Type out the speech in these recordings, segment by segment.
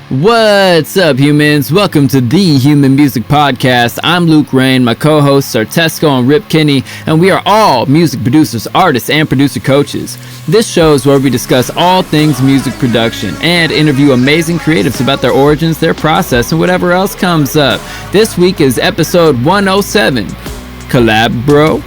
What's up, humans? Welcome to the Human Music Podcast. I'm Luke Rain. My co-hosts are Tesco and Rip Kinney, and we are all music producers, artists, and producer coaches. This show is where we discuss all things music production and interview amazing creatives about their origins, their process, and whatever else comes up. This week is episode 107, Collab Bro.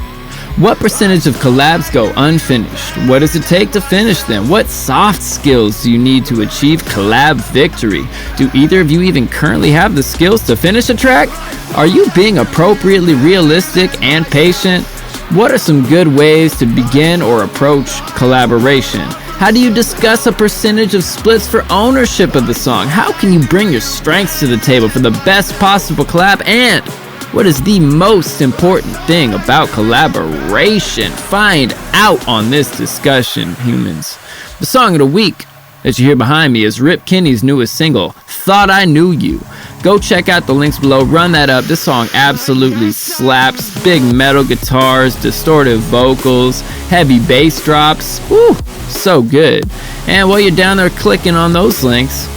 What percentage of collabs go unfinished? What does it take to finish them? What soft skills do you need to achieve collab victory? Do either of you even currently have the skills to finish a track? Are you being appropriately realistic and patient? What are some good ways to begin or approach collaboration? How do you discuss a percentage of splits for ownership of the song? How can you bring your strengths to the table for the best possible collab? And what is the most important thing about collaboration? Find out on this discussion, humans. The song of the week that you hear behind me is Rip Kinney's newest single, Thought I Knew You. Go check out the links below, run that up. This song absolutely slaps. Big metal guitars, distorted vocals, heavy bass drops. Woo, so good. And while you're down there clicking on those links,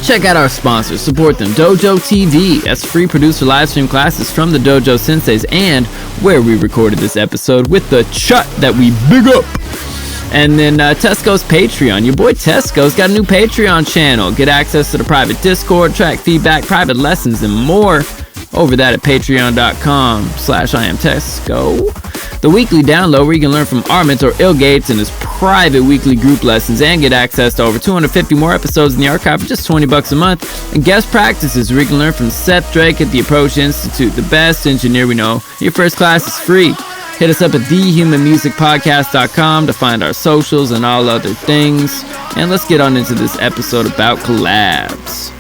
check out our sponsors, support them. Dojo TV, that's free producer live stream classes from the Dojo Senseis, and where we recorded this episode with the chut that we big up. And then Tesco's Patreon. Your boy Tesco's got a new Patreon channel. Get access to the private Discord, track feedback, private lessons, and more over that at patreon.com/IamTesco. The weekly download where you can learn from our mentor Il Gates and his private weekly group lessons and get access to over 250 more episodes in the archive for just $20 a month. And guest practices where you can learn from Seth Drake at the Approach Institute, the best engineer we know. Your first class is free. Hit us up at thehumanmusicpodcast.com to find our socials and all other things. And let's get on into this episode about collabs.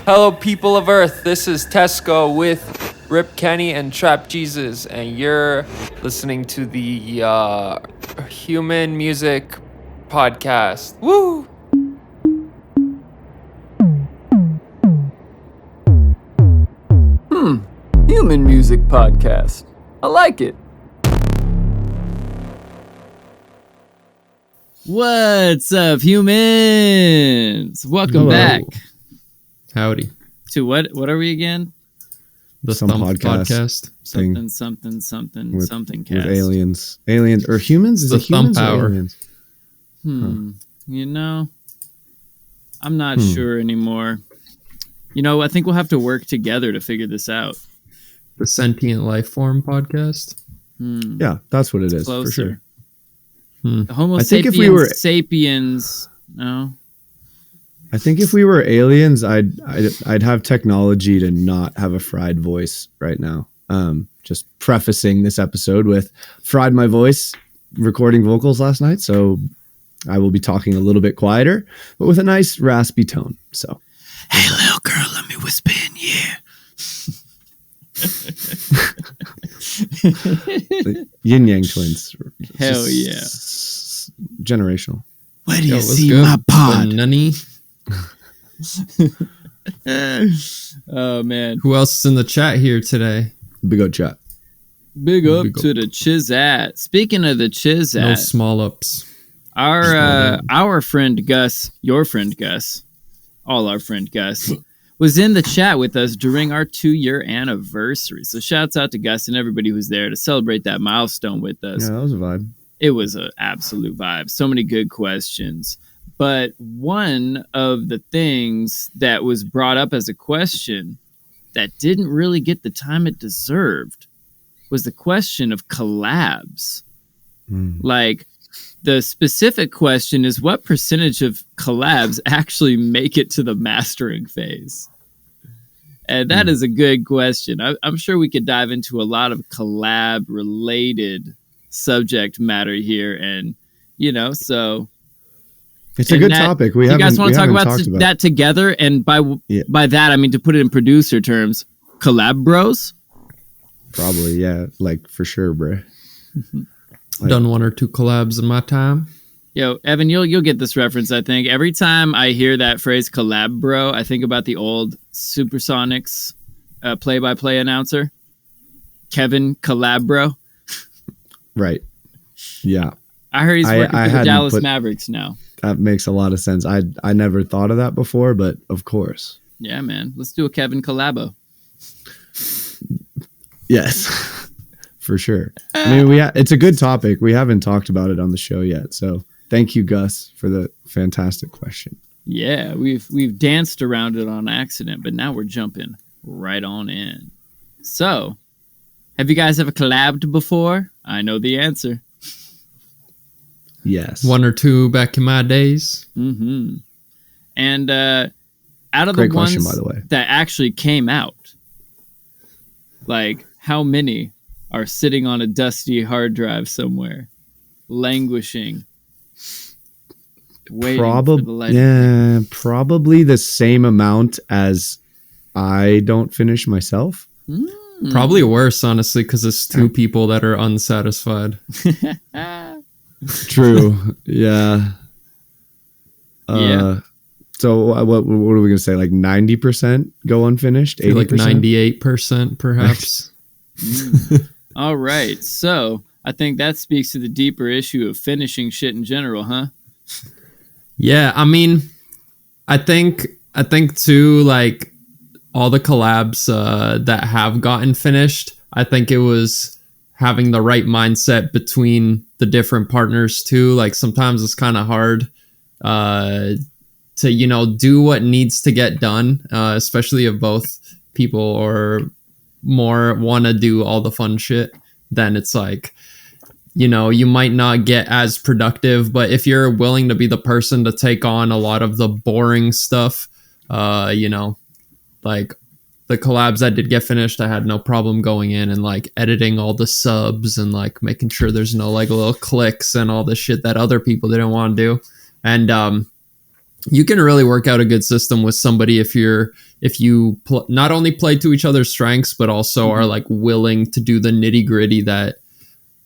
Hello, people of Earth. This is Tesco with Rip Kenny and Trap Jesus, and you're listening to the Human Music Podcast. Woo! Human Music Podcast. I like it. What's up, humans? Welcome back. Howdy. To what are we again? The Some Thump podcast Something with cast. aliens or humans. Is The it humans Thump or Hour. aliens? You know, I'm not sure anymore. You know, I think we'll have to work together to figure this out. The Sentient Life Form Podcast. Yeah, that's what it is Closer. for sure. The Homo I think sapiens, if we were- sapiens, no. I think if we were aliens, I'd have technology to not have a fried voice right now. Just prefacing this episode with fried my voice recording vocals last night, so I will be talking a little bit quieter, but with a nice raspy tone. So, Hey, little girl, let me whisper in your ear. the yin yang twins. Hell yeah. Generational. Where do Yo, you what's see good? my pod? Nunny. Oh, man. Who else is in the chat here today? Big old chat. Big up Big up. to the Chizat. Speaking of the Chizat, No small ups. our friend Gus, your friend Gus, all our friend Gus, was in the chat with us during our 2-year anniversary. So shouts out to Gus and everybody who's there to celebrate that milestone with us. Yeah, that was a vibe. It was an absolute vibe. So many good questions. But one of the things that was brought up as a question that didn't really get the time it deserved was the question of collabs. Like, the specific question is, what percentage of collabs actually make it to the mastering phase? And that is a good question. I'm sure we could dive into a lot of collab related subject matter here. And, you know, so It's a good topic. You guys want to talk about that together? And by that, I mean, to put it in producer terms, collab bros? Probably, yeah. Like, for sure, bro. Done 1 or 2 collabs in my time. Yo, Evan, you'll get this reference, I think. Every time I hear that phrase collab bro, I think about the old Supersonics play-by-play announcer, Kevin Collab Bro. Right. Yeah. I heard he's working for the hadn't Dallas Mavericks now. That makes a lot of sense. I never thought of that before, but of course. Yeah, man. Let's do a Kevin collabo. Yes, for sure. I mean, it's a good topic. We haven't talked about it on the show yet. So thank you, Gus, for the fantastic question. Yeah, we've danced around it on accident, but now we're jumping right on in. So, have you guys ever collabed before? I know the answer. Yes. 1 or 2 back in my days. Mm-hmm. And out of Great the ones question, by the way. that actually came out, like how many are sitting on a dusty hard drive somewhere, languishing, waiting for the light? Probably the same amount as I don't finish myself. Probably worse, honestly, because it's 2 people that are unsatisfied. True. Yeah. Yeah. So what are we gonna say? Like 90% go unfinished? 80%? Like 98%, perhaps. All right. So I think that speaks to the deeper issue of finishing shit in general, huh? Yeah, I mean, I think too, like all the collabs that have gotten finished, I think it was having the right mindset between the different partners too. Like sometimes it's kind of hard to, you know, do what needs to get done, especially if both people or more want to do all the fun shit. Then it's like, you know, you might not get as productive, but if you're willing to be the person to take on a lot of the boring stuff, you know, like the collabs that did get finished, I had no problem going in and like editing all the subs and like making sure there's no like little clicks and all the shit that other people didn't want to do. And you can really work out a good system with somebody if you not only play to each other's strengths, but also are like willing to do the nitty gritty that,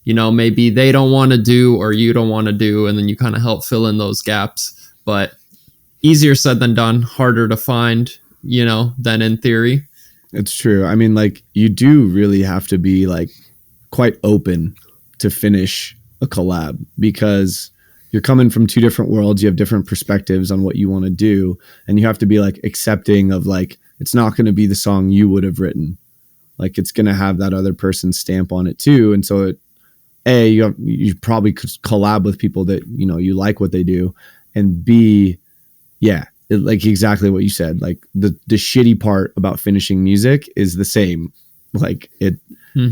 you know, maybe they don't want to do or you don't want to do, and then you kind of help fill in those gaps. But easier said than done, harder to find, you know, than in theory. It's true. I mean, like, you do really have to be like quite open to finish a collab because you're coming from 2 different worlds. You have different perspectives on what you want to do, and you have to be like accepting of like, it's not going to be the song you would have written. Like, it's going to have that other person's stamp on it too. And so you probably could collab with people that, you know, you like what they do, and B, like exactly what you said. Like the shitty part about finishing music is the same. Like it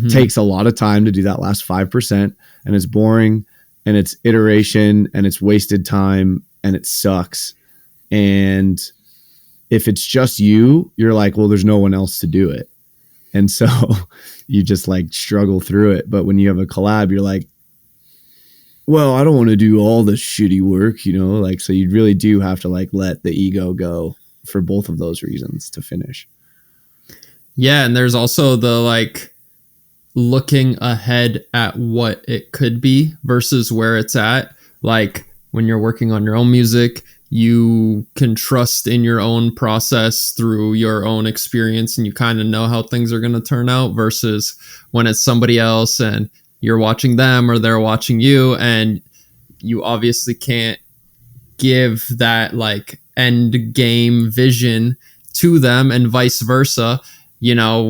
takes a lot of time to do that last 5%, and it's boring, and it's iteration, and it's wasted time, and it sucks. And if it's just you, you're like, well, there's no one else to do it. And so you just like struggle through it. But when you have a collab, you're like, well, I don't want to do all the shitty work, you know, like, so you really do have to like let the ego go for both of those reasons to finish. Yeah. And there's also the like looking ahead at what it could be versus where it's at. Like when you're working on your own music, you can trust in your own process through your own experience, and you kind of know how things are going to turn out, versus when it's somebody else and you're watching them or they're watching you, and you obviously can't give that like end game vision to them, and vice versa. You know,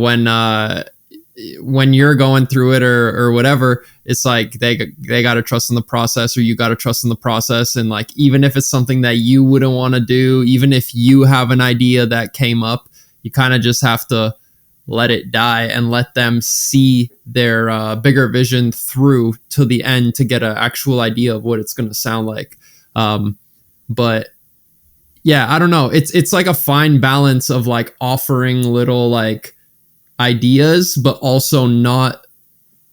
when you're going through it or whatever, it's like they got to trust in the process, or you got to trust in the process. And like, even if it's something that you wouldn't want to do, even if you have an idea that came up, you kind of just have to let it die and let them see their bigger vision through to the end to get an actual idea of what it's going to sound like. But yeah, I don't know. It's like a fine balance of like offering little like ideas, but also not,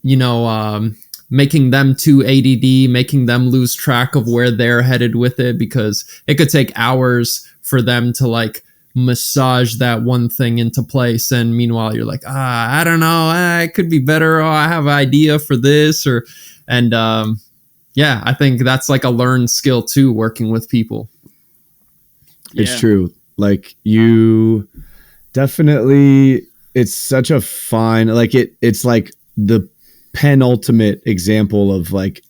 you know, making them too ADD, making them lose track of where they're headed with it, because it could take hours for them to like massage that one thing into place, and meanwhile you're like, I don't know, it could be better, I have an idea for this, yeah, I think that's like a learned skill too, working with people. It's true. Like, you definitely, it's such a fine, like it's like the penultimate example of like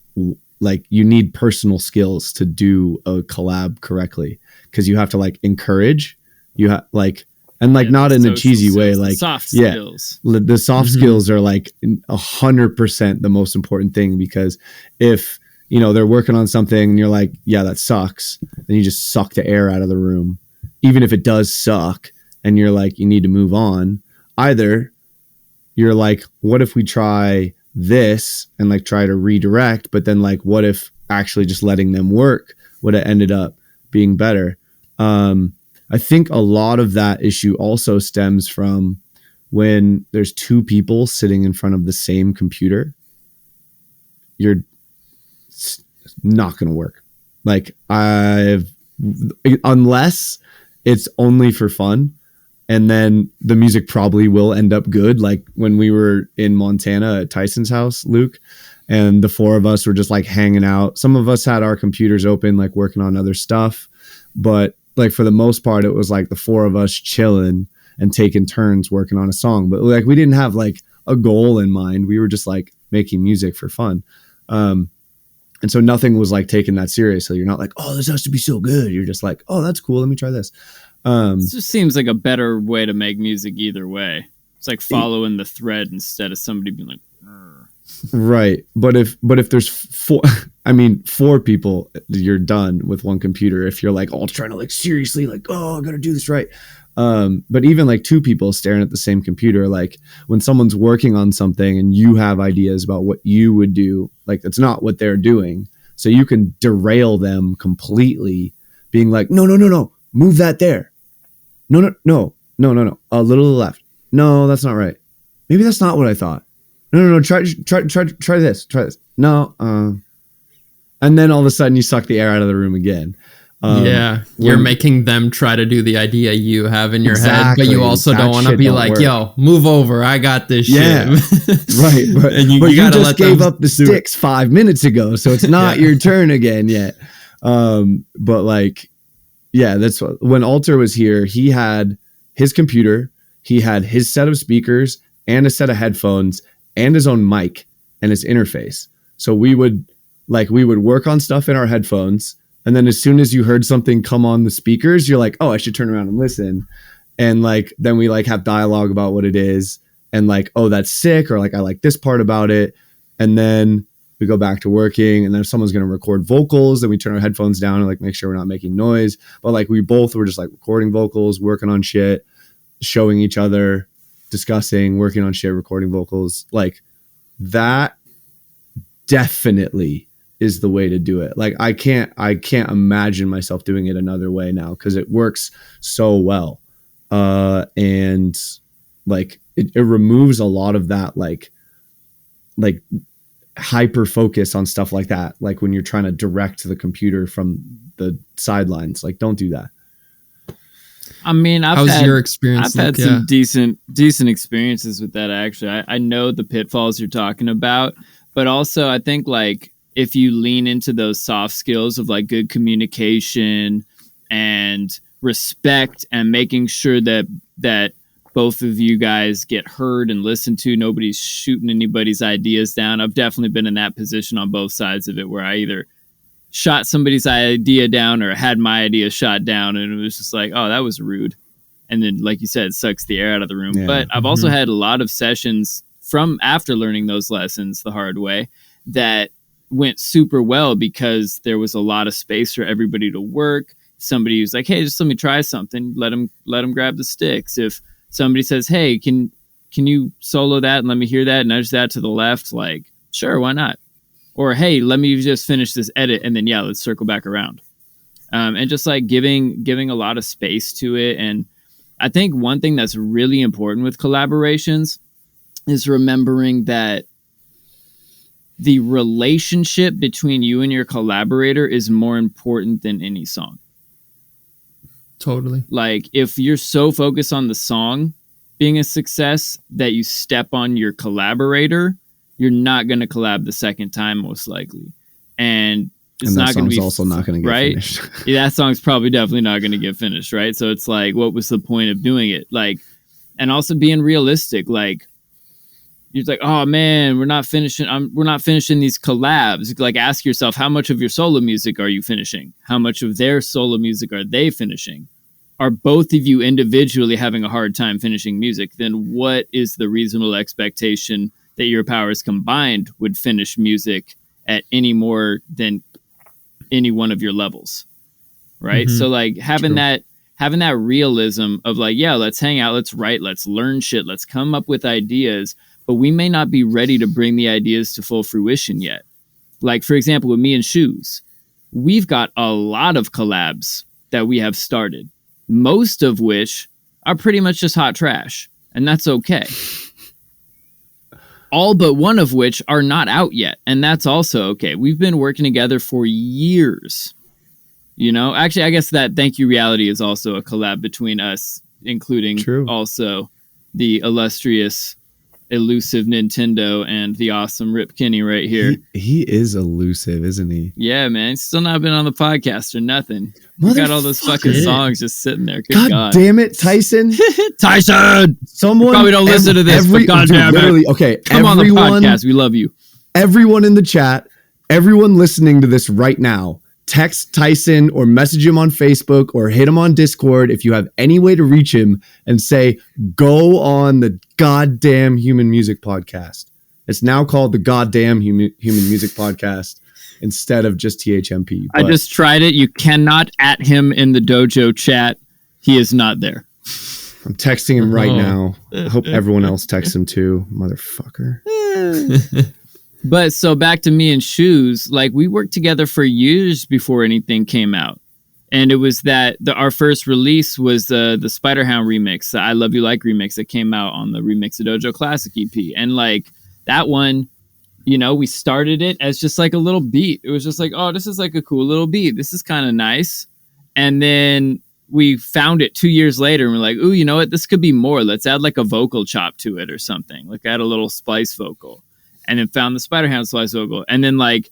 like you need personal skills to do a collab correctly, because you have to like encourage, you have like, and like not in a cheesy way, like soft skills. The soft skills are like 100% the most important thing, because if they're working on something and you're like, yeah, that sucks, then you just suck the air out of the room, even if it does suck, and you're like, you need to move on. Either you're like, what if we try this and like try to redirect, but then like what if actually just letting them work would have ended up being better. I think a lot of that issue also stems from when there's two people sitting in front of the same computer. You're not going to work. Like unless it's only for fun, and then the music probably will end up good. Like when we were in Montana at Tyson's house, Luke, and the four of us were just like hanging out. Some of us had our computers open, like working on other stuff. But like for the most part, it was like the four of us chilling and taking turns working on a song. But like we didn't have like a goal in mind. We were just like making music for fun. And so nothing was like taken that seriously. You're not like, oh, this has to be so good. You're just like, oh, that's cool. Let me try this. It just seems like a better way to make music either way. It's like following the thread instead of somebody being like, "Arr." Right. But if there's four people, you're done with one computer. If you're like all trying to like seriously like, oh, I got to do this right. But even like two people staring at the same computer, like when someone's working on something and you have ideas about what you would do, like that's not what they're doing. So you can derail them completely, being like, no, move that there. No. A little to the left. No, that's not right. Maybe that's not what I thought. No. Try this. No. And then all of a sudden you suck the air out of the room again. You're making them try to do the idea you have in your head, but you also don't want to be like, work. yo, move over. I got this shit. Right. But, and you just gave up the sticks 5 minutes ago, so it's not your turn again yet. But like, yeah, that's what, when Alter was here, he had his computer, he had his set of speakers and a set of headphones and his own mic and his interface. So we would work on stuff in our headphones. And then as soon as you heard something come on the speakers, you're like, oh, I should turn around and listen. And like, then we like have dialogue about what it is. And like, oh, that's sick. Or like, I like this part about it. And then we go back to working. And then if someone's going to record vocals, then we turn our headphones down and like make sure we're not making noise. But like we both were just like recording vocals, working on shit, showing each other, discussing, working on shit, recording vocals. Like that definitely is the way to do it. Like I can't imagine myself doing it another way now, because it works so well. And like it removes a lot of that like hyper focus on stuff like that. Like when you're trying to direct the computer from the sidelines, like don't do that. I mean, how's your experience? I've had some decent experiences with that. Actually, I know the pitfalls you're talking about, but also I think like if you lean into those soft skills of like good communication and respect and making sure that both of you guys get heard and listened to, nobody's shooting anybody's ideas down. I've definitely been in that position on both sides of it, where I either shot somebody's idea down or had my idea shot down, and it was just like, oh, that was rude. And then, like you said, it sucks the air out of the room. Yeah. But I've also had a lot of sessions from after learning those lessons the hard way that went super well, because there was a lot of space for everybody to work. Somebody was like, hey, just let me try something. Let them grab the sticks. If somebody says, hey, can you solo that and let me hear that, nudge that to the left? Like, sure, why not? Or, hey, let me just finish this edit and then, yeah, let's circle back around. And just like giving a lot of space to it. And I think one thing that's really important with collaborations is remembering that the relationship between you and your collaborator is more important than any song. Totally. Like if you're so focused on the song being a success that you step on your collaborator, you're not going to collab the second time, most likely. And it's not going to be also not going to get finished. Yeah, that song's probably definitely not going to get finished, right? So it's like, what was the point of doing it? Like, and also being realistic. Like, you're like, oh man, we're not finishing these collabs. Like, ask yourself, how much of your solo music are you finishing? How much of their solo music are they finishing? Are both of you individually having a hard time finishing music? Then what is the reasonable expectation that your powers combined would finish music at any more than any one of your levels? Right. Mhm. So like having that realism of like, yeah, let's hang out, let's write, let's learn shit, let's come up with ideas, but we may not be ready to bring the ideas to full fruition yet. Like, for example, with me and Shoes, we've got a lot of collabs that we have started, most of which are pretty much just hot trash, and that's okay. All but one of which are not out yet, and that's also okay. We've been working together for years. You know, actually, I guess that Thank You Reality is also a collab between us, including also the illustrious, elusive Nintendo and the awesome Rip Kinney right here. He is elusive, isn't he? Yeah, man. He's still not been on the podcast or nothing. We got all those fucking songs just sitting there. Good God. Damn it, Tyson. Tyson! Someone you probably don't listen to this, but goddamn it. Okay, come on the podcast. We love you. Everyone in the chat, everyone listening to this right now, text Tyson or message him on Facebook or hit him on Discord if you have any way to reach him and say, go on the goddamn Human Music Podcast. It's now called the goddamn Human Music Podcast instead of just THMP. I just tried it. You cannot at him in the dojo chat. He is not there. I'm texting him right now. I hope everyone else texts him too, motherfucker. But so back to me and Shoes, like we worked together for years before anything came out. And it was that our first release was the Spider-Hound remix, the I Love You Like remix that came out on the Remix of Dojo Classic EP. And like that one, you know, we started it as just like a little beat. It was just like, oh, this is like a cool little beat. This is kind of nice. And then we found it 2 years later and we're like, ooh, you know what? This could be more. Let's add like a vocal chop to it or something. Like add a little splice vocal. And then found the Spider-Hound splice vocal. And then like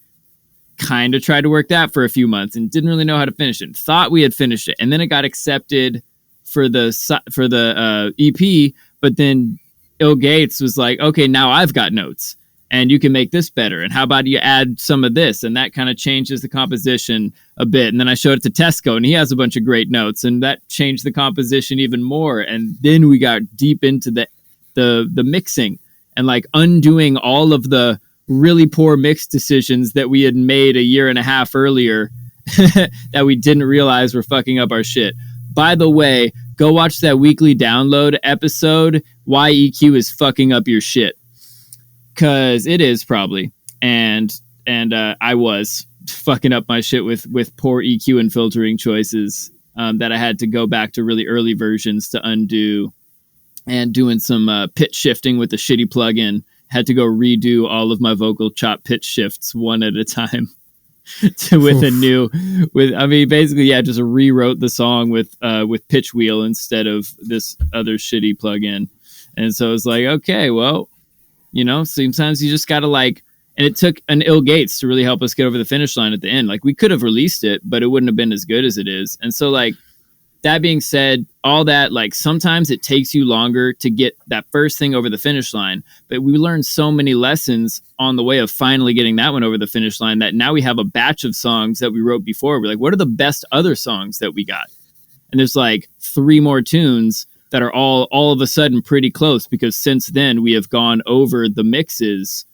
kind of tried to work that for a few months and didn't really know how to finish it. Thought we had finished it. And then it got accepted for the EP. But then Il Gates was like, okay, now I've got notes and you can make this better. And how about you add some of this? And that kind of changes the composition a bit. And then I showed it to Tesco and he has a bunch of great notes and that changed the composition even more. And then we got deep into the mixing and like undoing all of the really poor mix decisions that we had made a year and a half earlier that we didn't realize were fucking up our shit. By the way, go watch that weekly download episode, Why EQ is fucking up your shit. Cause it is probably. And I was fucking up my shit with poor EQ and filtering choices that I had to go back to really early versions to undo. And doing some pitch shifting with the shitty plugin. Had to go redo all of my vocal chop pitch shifts one at a time just rewrote the song with Pitch Wheel instead of this other shitty plugin. And so it's like, okay, well, you know, sometimes you just got to like, and it took an Il Gates to really help us get over the finish line at the end. Like we could have released it, but it wouldn't have been as good as it is. And so like, that being said, all that, like sometimes it takes you longer to get that first thing over the finish line, but we learned so many lessons on the way of finally getting that one over the finish line that now we have a batch of songs that we wrote before. We're like, what are the best other songs that we got? And there's like 3 more tunes that are all of a sudden pretty close because since then we have gone over the mixes,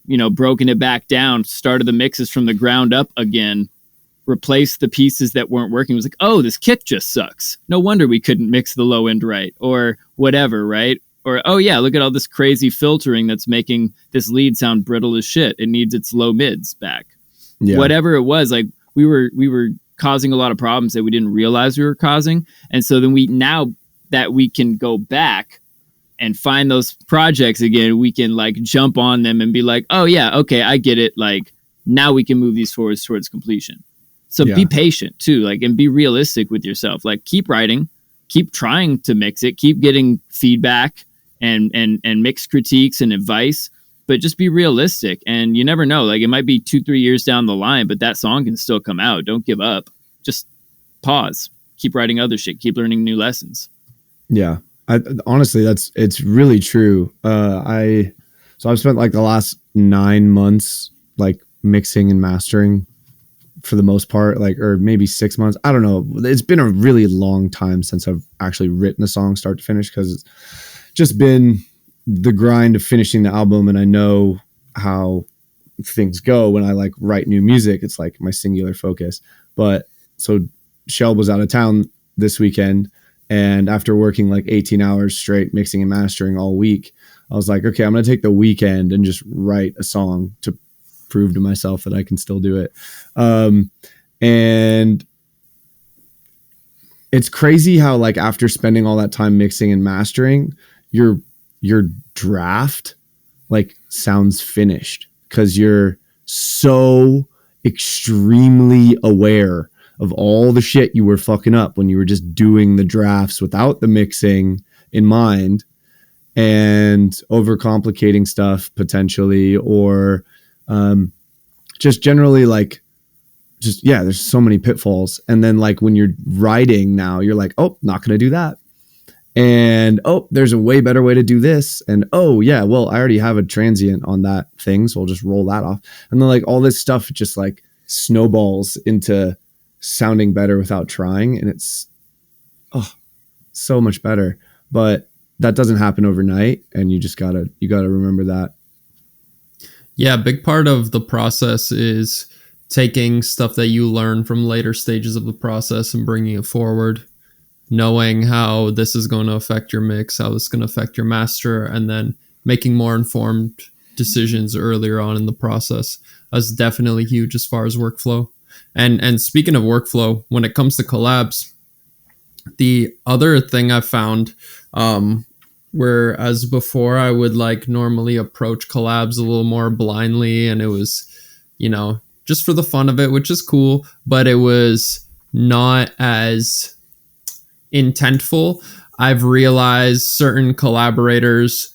you know, broken it back down, started the mixes from the ground up again, replace the pieces that weren't working. It was like, oh, this kick just sucks. No wonder we couldn't mix the low end right or whatever, right? Or, oh yeah, look at all this crazy filtering that's making this lead sound brittle as shit. It needs its low mids back. Yeah. Whatever it was, like we were causing a lot of problems that we didn't realize we were causing. And so then now that we can go back and find those projects again, we can like jump on them and be like, oh yeah, okay, I get it. Like now we can move these forwards towards completion. So be patient too, like, and be realistic with yourself. Like keep writing, keep trying to mix it, keep getting feedback and mix critiques and advice, but just be realistic. And you never know, like it might be 2-3 years down the line, but that song can still come out. Don't give up. Just pause, keep writing other shit, keep learning new lessons. Yeah. Honestly, it's really true. I So I've spent like the last 9 months like mixing and mastering for the most part, like, or maybe 6 months. I don't know. It's been a really long time since I've actually written a song start to finish, because it's just been the grind of finishing the album. And I know how things go when I like write new music. It's like my singular focus. But so Shell was out of town this weekend, and after working like 18 hours straight mixing and mastering all week, I was like, okay, I'm going to take the weekend and just write a song to prove to myself that I can still do it. And it's crazy how like after spending all that time mixing and mastering, your draft like sounds finished, because you're so extremely aware of all the shit you were fucking up when you were just doing the drafts without the mixing in mind, and overcomplicating stuff potentially, or just generally like just, yeah, there's so many pitfalls. And then like when you're writing now, you're like, oh, not going to do that. And, oh, there's a way better way to do this. And, oh yeah, well, I already have a transient on that thing, so I'll just roll that off. And then like all this stuff just like snowballs into sounding better without trying. And it's, oh, so much better. But that doesn't happen overnight. And you gotta remember that. Yeah, a big part of the process is taking stuff that you learn from later stages of the process and bringing it forward, knowing how this is going to affect your mix, how this is going to affect your master, and then making more informed decisions earlier on in the process. That's definitely huge as far as workflow. And speaking of workflow, when it comes to collabs, the other thing I found, whereas before I would like normally approach collabs a little more blindly, and it was, you know, just for the fun of it, which is cool, but it was not as intentful. I've realized certain collaborators,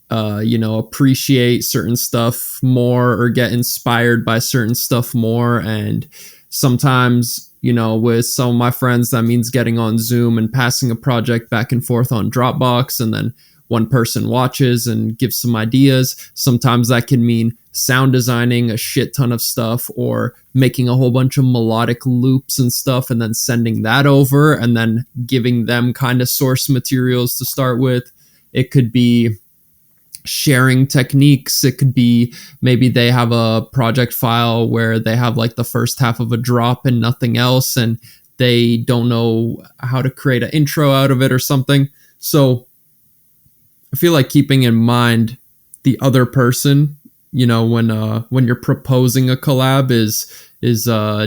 appreciate certain stuff more or get inspired by certain stuff more. And sometimes, with some of my friends, that means getting on Zoom and passing a project back and forth on Dropbox, and then one person watches and gives some ideas. Sometimes that can mean sound designing a shit ton of stuff, or making a whole bunch of melodic loops and stuff and then sending that over and then giving them kind of source materials to start with. It could be sharing techniques. It could be maybe they have a project file where they have like the first half of a drop and nothing else, and they don't know how to create an intro out of it or something. So I feel like keeping in mind the other person, when you're proposing a collab is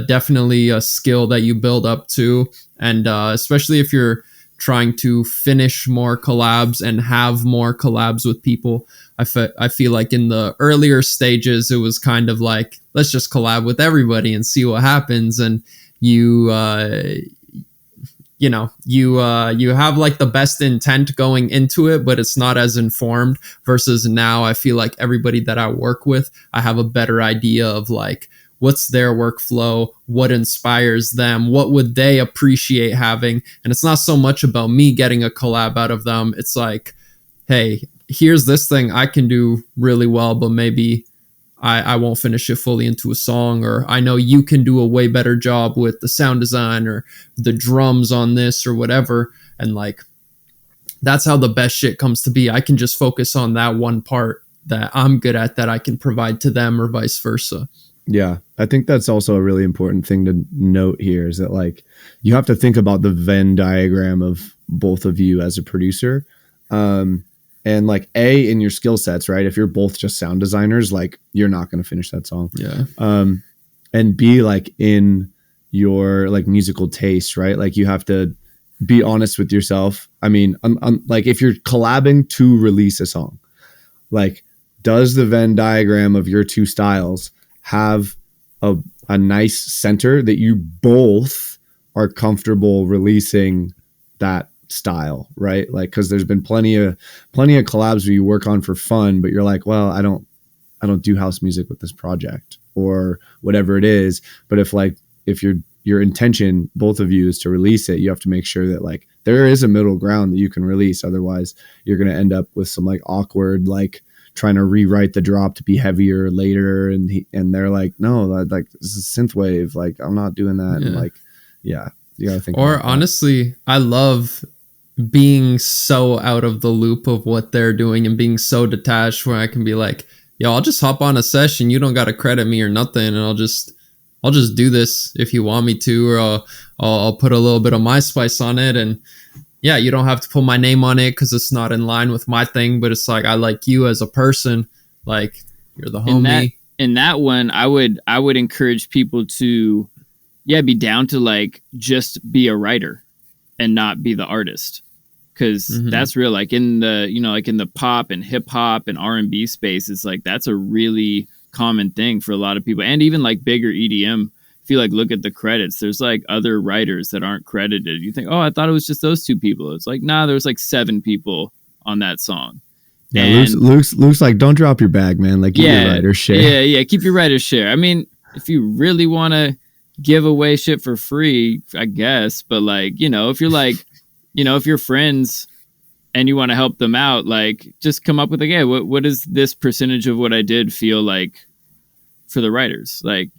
definitely a skill that you build up to. And especially if you're trying to finish more collabs and have more collabs with people, I feel like in the earlier stages, it was kind of like, let's just collab with everybody and see what happens. And you have like the best intent going into it, but it's not as informed. Versus now, I feel like everybody that I work with, I have a better idea of like, what's their workflow, what inspires them, what would they appreciate having. And it's not so much about me getting a collab out of them. It's like, hey, here's this thing I can do really well, but maybe I won't finish it fully into a song, or I know you can do a way better job with the sound design or the drums on this or whatever. And like, that's how the best shit comes to be. I can just focus on that one part that I'm good at that I can provide to them, or vice versa. Yeah, I think that's also a really important thing to note here, is that like you have to think about the Venn diagram of both of you as a producer. And like A, in your skill sets, right? If you're both just sound designers, like you're not going to finish that song. Yeah. And B, like in your like musical taste, right? Like you have to be honest with yourself. I mean, like if you're collabing to release a song, like does the Venn diagram of your two styles have a nice center that you both are comfortable releasing that style, right? Like, because there's been plenty of collabs where you work on for fun, but you're like, well, I don't do house music with this project or whatever it is. But if your intention, both of you, is to release it, you have to make sure that like there is a middle ground that you can release. Otherwise, you're going to end up with some like awkward, like trying to rewrite the drop to be heavier later, and they're like, no, like this is synthwave, like I'm not doing that. Yeah. And like, yeah, you gotta think. Or about that. honestly, I love being so out of the loop of what they're doing and being so detached where I can be like, yo, I'll just hop on a session. You don't got to credit me or nothing. And I'll just do this if you want me to, or I'll put a little bit of my spice on it. And yeah, you don't have to put my name on it because it's not in line with my thing, but it's like, I like you as a person. Like, you're the homie. In that one, I would encourage people to, be down to like just be a writer and not be the artist. Because that's real. Like in the, like in the pop and hip hop and R&B space, it's like that's a really common thing for a lot of people. And even like bigger EDM, if you like look at the credits, there's like other writers that aren't credited. You think, oh, I thought it was just those two people. It's like, nah, there's like 7 people on that song. Yeah, and Luke's like, don't drop your bag, man. Like, keep your writer's share. Yeah, keep your writer's share. I mean, if you really want to give away shit for free, I guess. But like, if you're like, if you're friends and you want to help them out, like just come up with like, hey, what does this percentage of what I did feel like for the writers? Like,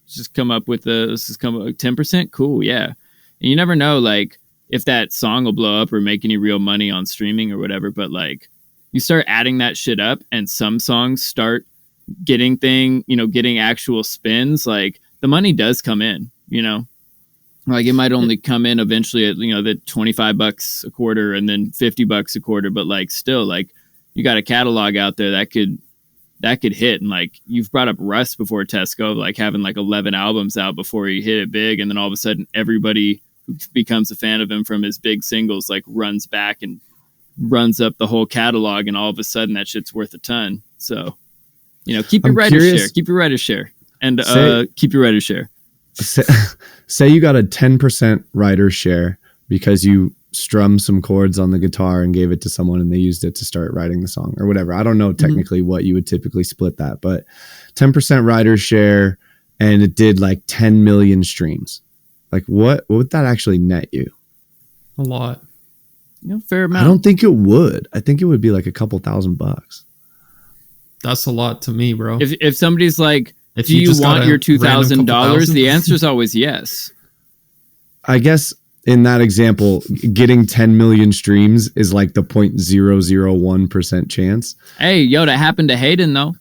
just come up with let's just come up with 10%. Cool. Yeah. And you never know, like if that song will blow up or make any real money on streaming or whatever. But like you start adding that shit up and some songs start getting getting actual spins, like the money does come in, like it might only come in eventually at, the $25 a quarter and then $50 a quarter. But like still, like you got a catalog out there that could hit. And like you've brought up Russ before, Tesco, like having like 11 albums out before he hit it big. And then all of a sudden everybody who becomes a fan of him from his big singles, like runs back and runs up the whole catalog. And all of a sudden that shit's worth a ton. So, keep your writer's share and keep your writer's share. Say you got a 10% writer's share because you strummed some chords on the guitar and gave it to someone and they used it to start writing the song or whatever. I don't know technically what you would typically split that, but 10% writer's share and it did like 10 million streams. Like what would that actually net you? A lot. Fair amount. I don't think it would. I think it would be like a couple $1,000. That's a lot to me, bro. If somebody's like, if do you want your $2,000? The answer is always yes. I guess in that example, getting 10 million streams is like the 0.001% chance. Hey, that happened to Hayden though.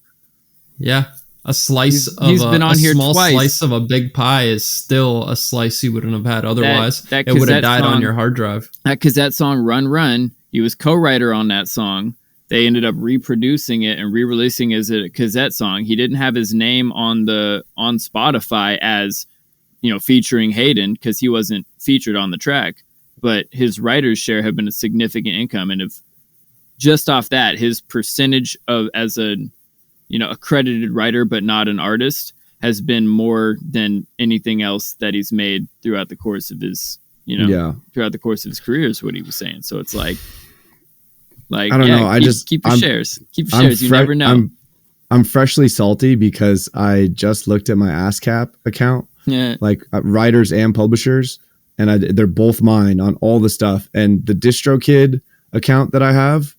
Yeah. A slice he's been on here small twice. Slice of a big pie is still a slice you wouldn't have had otherwise. It would have died on your hard drive. Because that song Run Run, he was co-writer on that song. They ended up reproducing it and re-releasing it as a cassette song. He didn't have his name on Spotify as, featuring Hayden because he wasn't featured on the track. But his writer's share had been a significant income, and if just off that, his percentage of as a accredited writer but not an artist has been more than anything else that he's made throughout the course of his throughout the course of his career is what he was saying. So it's like I don't know. Keep your shares. Keep your shares. You never know. I'm freshly salty because I just looked at my ASCAP account. Yeah. Like writers and publishers, and they're both mine on all the stuff. And the DistroKid account that I have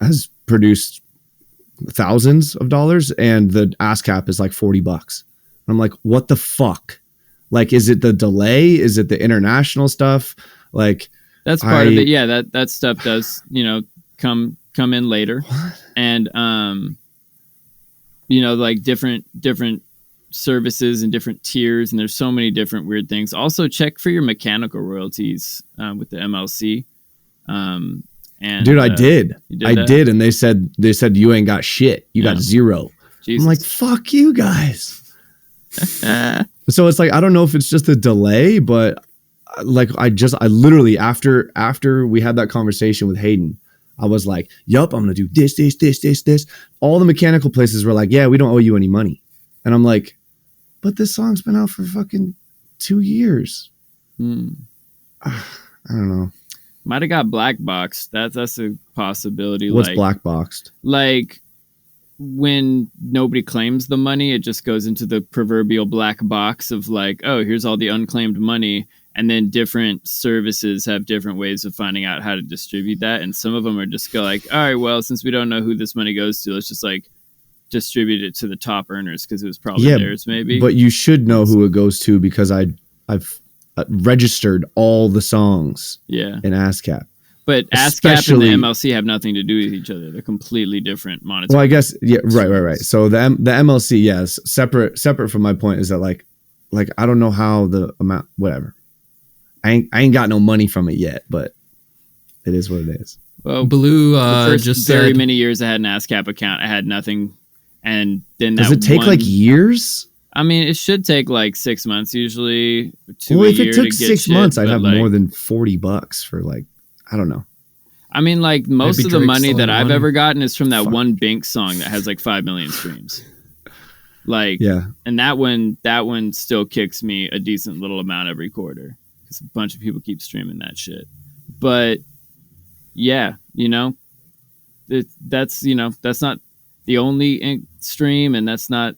has produced thousands of dollars, and the ASCAP is like $40. I'm like, what the fuck? Like, is it the delay? Is it the international stuff? Like, that's part of it. Yeah, that stuff does, come in later. What? And like different services and different tiers, and there's so many different weird things. Also check for your mechanical royalties with the MLC. And dude, I did. And they said you ain't got shit. You got zero. Jesus. I'm like, fuck you guys. So it's like, I don't know if it's just the delay, but like I literally after we had that conversation with Hayden, I was like, yup, I'm gonna do this. All the mechanical places were like, yeah, we don't owe you any money. And I'm like, but this song's been out for fucking 2 years. I don't know. Might have got black boxed. That's a possibility. What's black boxed? Like when nobody claims the money, it just goes into the proverbial black box of like, oh, here's all the unclaimed money. And then different services have different ways of finding out how to distribute that. And some of them are just go like, all right, well, since we don't know who this money goes to, let's just like distribute it to the top earners because it was probably theirs maybe. But you should know who it goes to because I've registered all the songs in ASCAP. But ASCAP and the MLC have nothing to do with each other. They're completely different monetary. Well, I guess, right. So the MLC, yes, separate from my point is that like I don't know how the amount, whatever. I ain't got no money from it yet, but it is what it is. Well, Blue the first just very said, many years I had an ASCAP account. I had nothing, and then does it take like years? I mean, it should take like 6 months usually. Well, if it took 6 months, I'd have like, more than $40 for like, I don't know. I mean, like most of the money that I've ever gotten is from that one Bink song that has like 5 million streams. Like, and that one still kicks me a decent little amount every quarter because a bunch of people keep streaming that shit. But yeah, you know, that's not the only stream, and that's not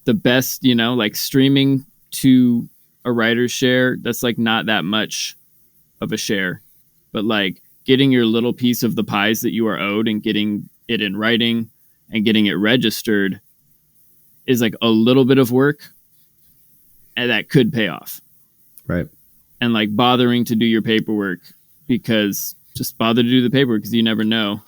the best, you know, like streaming to a writer's share. That's like not that much of a share, but like getting your little piece of the pies that you are owed and getting it in writing and getting it registered is like a little bit of work, and that could pay off. Right. And like bothering to do your paperwork, because just bother to do the paperwork because you never know.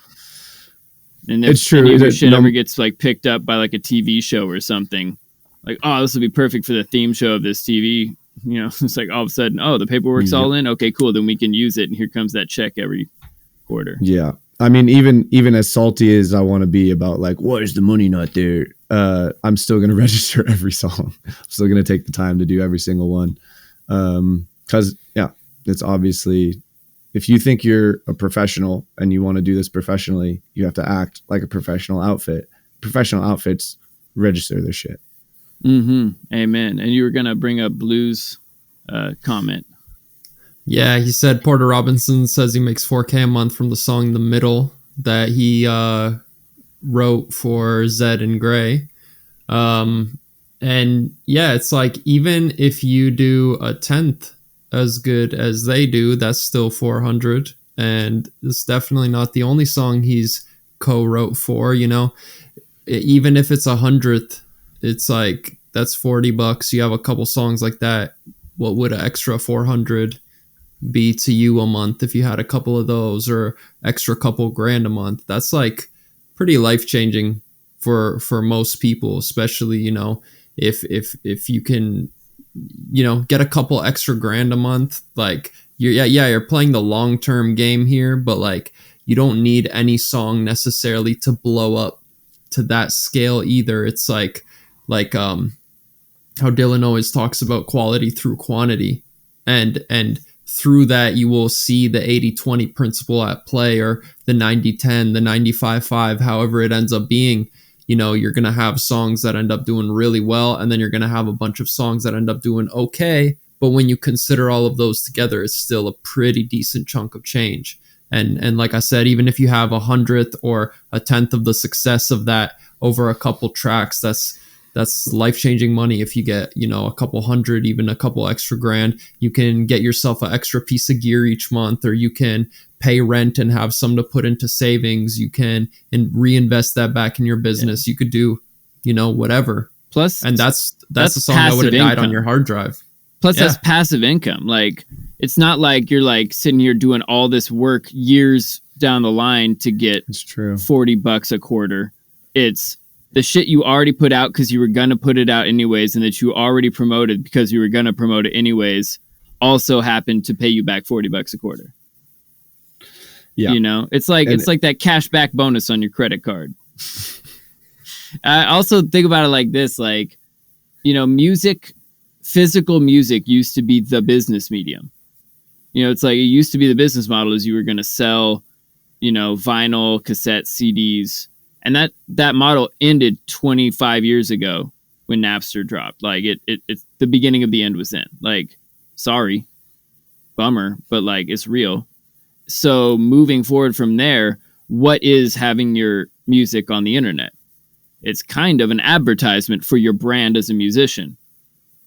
And if it's true. any of your shit ever gets like picked up by like a TV show or something, like, oh, this would be perfect for the theme show of this TV. You know, it's like all of a sudden, oh, the paperwork's all in. Okay, cool. Then we can use it. And here comes that check every quarter. Yeah. I mean, even as salty as I want to be about like, why is the money not there? I'm still going to register every song. I'm still going to take the time to do every single one. Cause it's obviously, if you think you're a professional and you want to do this professionally, you have to act like a professional outfit. Professional outfits register their shit. Mm-hmm. Amen. And you were going to bring up Blue's comment. Yeah, he said Porter Robinson says he makes $4K a month from the song The Middle that he wrote for Zed and Gray. And yeah, it's like, even if you do a 10th as good as they do, that's still 400. And it's definitely not the only song he's co-wrote for, you know. Even if it's 100th, it's like, that's $40. You have a couple songs like that. What would an extra 400 be to you a month if you had a couple of those, or extra couple grand a month? That's like pretty life-changing for most people, especially, you know, if you can, you know, get a couple extra grand a month. Like you're playing the long-term game here, but like you don't need any song necessarily to blow up to that scale either. It's like how Dylan always talks about quality through quantity, and through that you will see the 80-20 principle at play, or the 90-10, the 95-5, however it ends up being. You know, you're going to have songs that end up doing really well, and then you're going to have a bunch of songs that end up doing okay. But when you consider all of those together, it's still a pretty decent chunk of change. And like I said, even if you have 100th or a 10th of the success of that over a couple tracks, that's life-changing money. If you get, you know, a couple hundred, even a couple extra grand, you can get yourself an extra piece of gear each month, or you can pay rent and have some to put into savings. You can reinvest that back in your business. You could do, you know, whatever. Plus, and that's a song that would have died on your hard drive. Plus, that's passive income. Like, it's not like you're like sitting here doing all this work years down the line to get $40 a quarter. It's the shit you already put out because you were going to put it out anyways, and that you already promoted because you were going to promote it anyways, also happened to pay you back $40 a quarter. Yeah. You know, it's like that cash back bonus on your credit card. I also think about it like this, like, you know, physical music used to be the business medium. You know, it's like, it used to be the business model is you were going to sell, you know, vinyl, cassette, CDs. And that model ended 25 years ago when Napster dropped. Like it's the beginning of the end was in. Like, sorry, bummer, but like it's real. So moving forward from there, what is having your music on the internet? It's kind of an advertisement for your brand as a musician.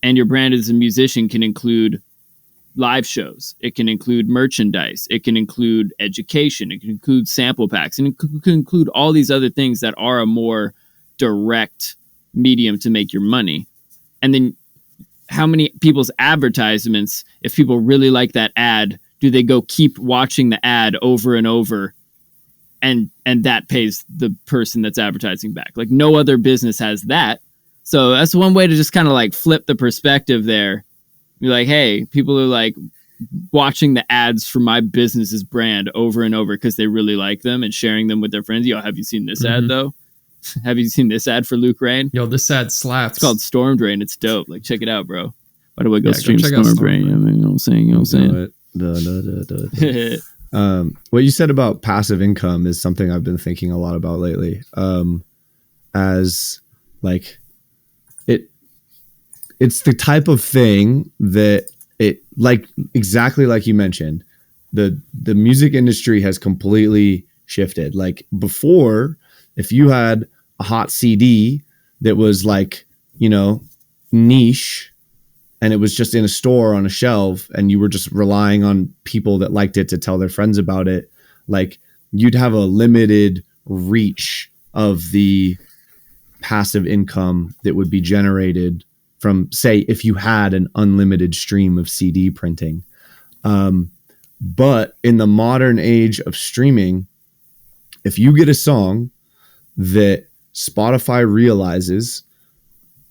And your brand as a musician can include live shows. It can include merchandise. It can include education. It can include sample packs. And it can include all these other things that are a more direct medium to make your money. And then how many people's advertisements, if people really like that ad, do they go keep watching the ad over and over, and that pays the person that's advertising back? Like, no other business has that. So that's one way to just kind of like flip the perspective there. Be like, hey, people are like watching the ads for my business's brand over and over because they really like them and sharing them with their friends. Yo, have you seen this ad though? Have you seen this ad for Luke Rain? Yo, this ad slaps. It's called Storm Drain. It's dope. Like, check it out, bro. By the way, go Yeah, stream go check out Storm Storm Drain. Drain. I mean, you know what I'm saying? You know what I'm saying? What you said about passive income is something I've been thinking a lot about lately. As like it's the type of thing that it, like, exactly like you mentioned, the music industry has completely shifted. Like, before, if you had a hot CD that was like, you know, niche, and it was just in a store on a shelf, and you were just relying on people that liked it to tell their friends about it, like, you'd have a limited reach of the passive income that would be generated from, say, if you had an unlimited stream of CD printing. But in the modern age of streaming, if you get a song that Spotify realizes,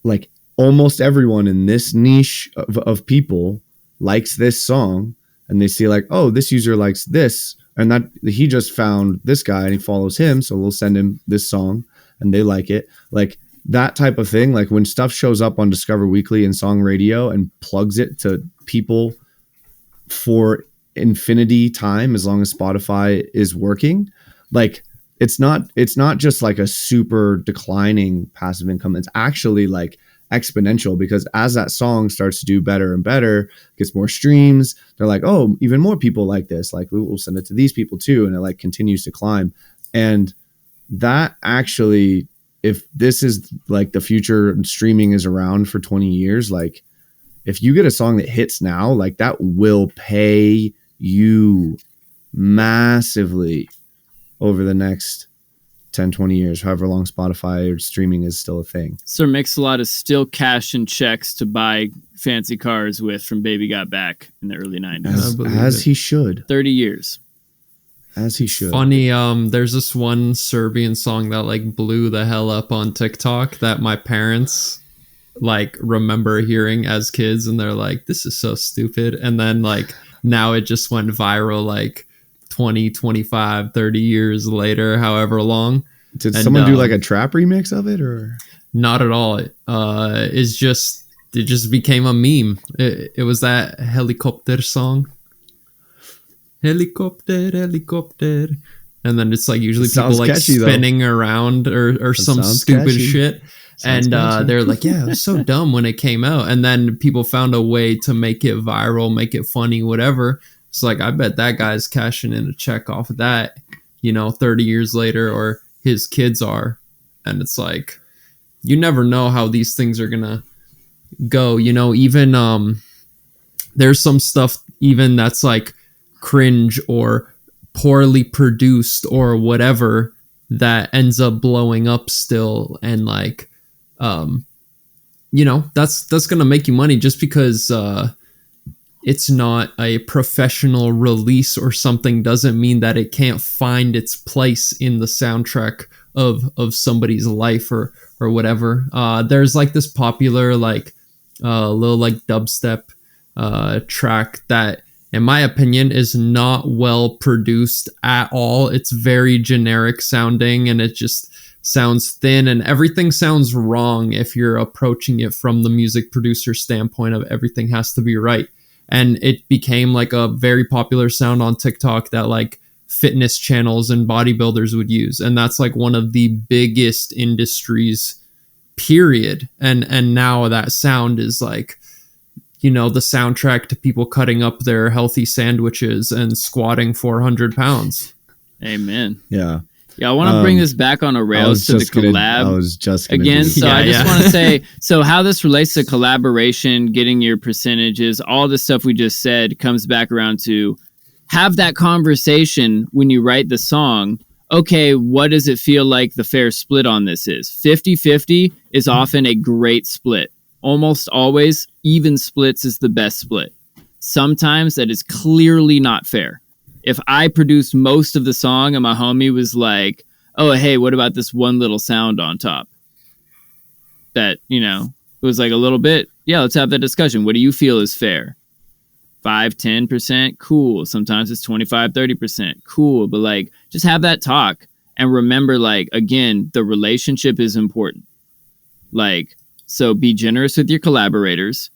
like, almost everyone in this niche of people likes this song, and they see like, oh, this user likes this, and that he just found this guy and he follows him, so we'll send him this song and they like it. Like, that type of thing, like when stuff shows up on Discover Weekly and Song Radio and plugs it to people for infinity time, as long as Spotify is working, like, it's not just like a super declining passive income. It's actually like exponential, because as that song starts to do better and better, gets more streams, they're like, oh, even more people like this, like, we'll send it to these people too, and it like continues to climb. And that actually, if this is like the future and streaming is around for 20 years, like, if you get a song that hits now, like, that will pay you massively over the next 10, 20 years, however long Spotify or streaming is still a thing. Sir Mix-a-Lot is still cashing checks to buy fancy cars with from Baby Got Back in the early 90s. As he should. 30 years. As he should. Funny, there's this one Serbian song that like blew the hell up on TikTok that my parents like remember hearing as kids, and they're like, this is so stupid. And then like now it just went viral like 20, 25, 30 years later, however long. Did someone do like a trap remix of it, or? Not at all. It just became a meme. It was that helicopter song. Helicopter, helicopter. And then it's like usually people like catchy, spinning around or some stupid catchy. shit. Sounds catchy. They're like, yeah, it was so dumb when it came out. And then people found a way to make it viral, make it funny, whatever. It's like, I bet that guy's cashing in a check off of that, 30 years later, or his kids are. And it's like, you never know how these things are going to go. Even there's some stuff even that's like cringe or poorly produced or whatever that ends up blowing up still, and like that's gonna make you money just because it's not a professional release or something doesn't mean that it can't find its place in the soundtrack of somebody's life or whatever. There's like this popular like little like dubstep track that, in my opinion, is not well produced at all. It's very generic sounding, and it just sounds thin, and everything sounds wrong if you're approaching it from the music producer standpoint of everything has to be right. And it became like a very popular sound on TikTok that like fitness channels and bodybuilders would use. And that's like one of the biggest industries, period. And now that sound is like, the soundtrack to people cutting up their healthy sandwiches and squatting 400 pounds. Amen. Yeah. Yeah, I want to bring this back on a rails to the collab I was just gonna again. So I just Yeah. want to say, so how this relates to collaboration, getting your percentages, all the stuff we just said comes back around to have that conversation when you write the song. Okay, what does it feel like the fair split on this is? 50-50 is often a great split. Almost always, even splits is the best split. Sometimes that is clearly not fair. If I produced most of the song and my homie was like, oh, hey, what about this one little sound on top? That, you know, it was like a little bit. Yeah, let's have that discussion. What do you feel is fair? 5-10%? Cool. Sometimes it's 25-30%. Cool. But like, just have that talk and remember, like, again, the relationship is important. Like, so be generous with your collaborators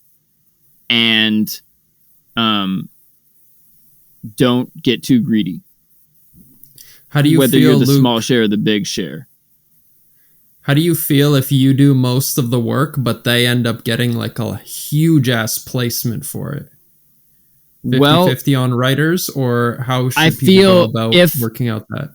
and don't get too greedy. How do you whether feel, you're the Luke, small share or the big share? How do you feel if you do most of the work, but they end up getting like a huge ass placement for it? 50-50 on writers, or how should people go about working out that?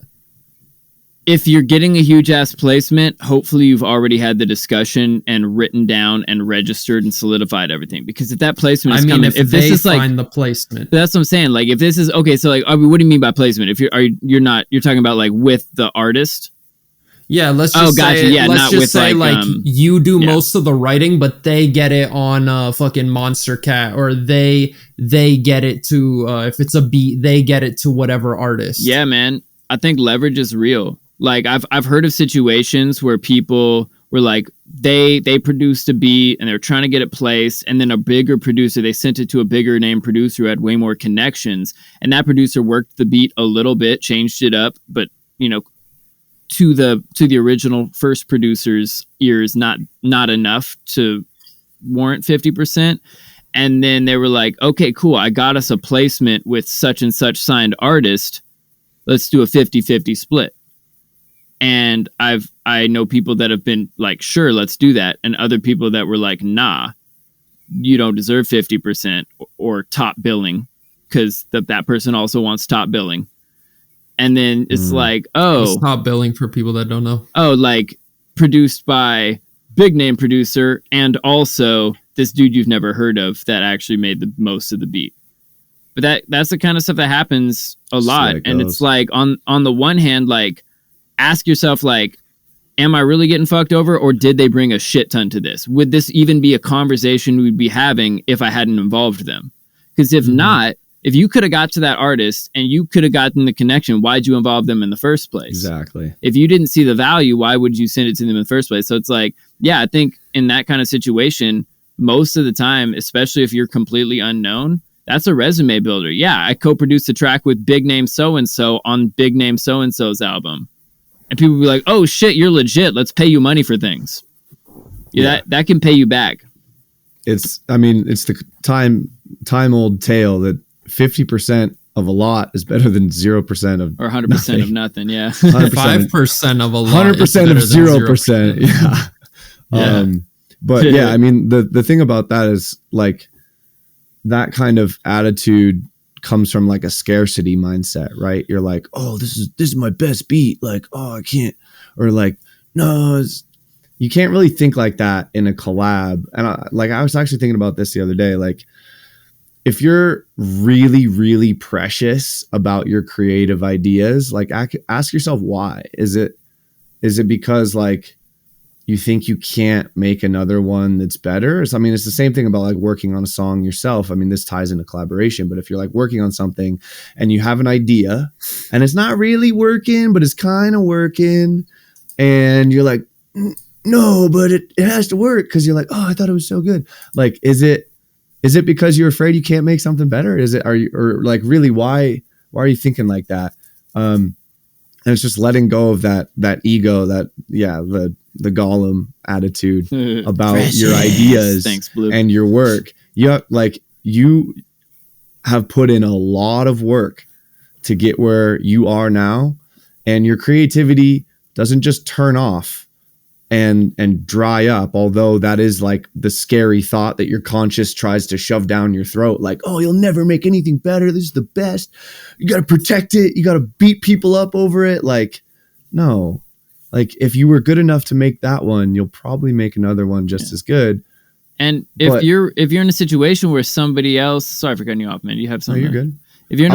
If you're getting a huge ass placement, hopefully you've already had the discussion and written down and registered and solidified everything. Because if that placement is coming, if this is like find the placement, that's what I'm saying. Like if this is okay, so like, I mean, what do you mean by placement? If you're talking about like with the artist. Yeah, let's just say, yeah, let's not just with say like you do most of the writing, but they get it on fucking Monster Cat, or they get it to if it's a beat, they get it to whatever artist. Yeah, man, I think leverage is real. Like I've heard of situations where people were like they produced a beat and they're trying to get it placed, and then a bigger producer, they sent it to a bigger name producer who had way more connections, and that producer worked the beat a little bit, changed it up, but you know, to the original first producer's ears, not enough to warrant 50%. And then they were like, okay, cool, I got us a placement with such and such signed artist. Let's do a 50-50 split. And I know people that have been like, sure, let's do that. And other people that were like, nah, you don't deserve 50% or top billing, because that person also wants top billing. And then it's like, What's top billing for people that don't know? Oh, like produced by big name producer and also this dude you've never heard of that actually made the most of the beat. But that's the kind of stuff that happens a lot. And it's like on the one hand, like, ask yourself, like, am I really getting fucked over, or did they bring a shit ton to this? Would this even be a conversation we'd be having if I hadn't involved them? Because if not, if you could have got to that artist and you could have gotten the connection, why'd you involve them in the first place? Exactly. If you didn't see the value, why would you send it to them in the first place? So it's like, yeah, I think in that kind of situation, most of the time, especially if you're completely unknown, that's a resume builder. Yeah, I co-produced a track with big name so-and-so on big name so-and-so's album. And people will be like, oh shit, you're legit. Let's pay you money for things. Yeah. That can pay you back. It's the time old tale that 50% of a lot is better than 0% of or 100% nothing. Of nothing. Yeah. 5% of a lot. 100% of 0%. Yeah. But yeah, I mean, the thing about that is like that kind of attitude comes from like a scarcity mindset, right? You're like, oh, this is my best beat. Like, oh, I can't, or like, no, you can't really think like that in a collab. And I was actually thinking about this the other day. Like, if you're really, really precious about your creative ideas, like ask yourself why. Is it because like you think you can't make another one that's better? It's the same thing about like working on a song yourself. I mean, this ties into collaboration, but if you're like working on something and you have an idea and it's not really working, but it's kind of working, and you're like, no, but it has to work because you're like, oh, I thought it was so good. Like, is it because you're afraid you can't make something better? Really, why are you thinking like that? And it's just letting go of that ego, the Gollum attitude about precious. Your ideas. Thanks, Blue. And your work. You have put in a lot of work to get where you are now, and your creativity doesn't just turn off and dry up, although that is like the scary thought that your conscious tries to shove down your throat, like, oh, you'll never make anything better, this is the best, you got to protect it, you got to beat people up over it. Like, No. Like if you were good enough to make that one, you'll probably make another one just as good. And if you're in a situation where somebody else, sorry for cutting you off, man. You have something. No, you're good. If you're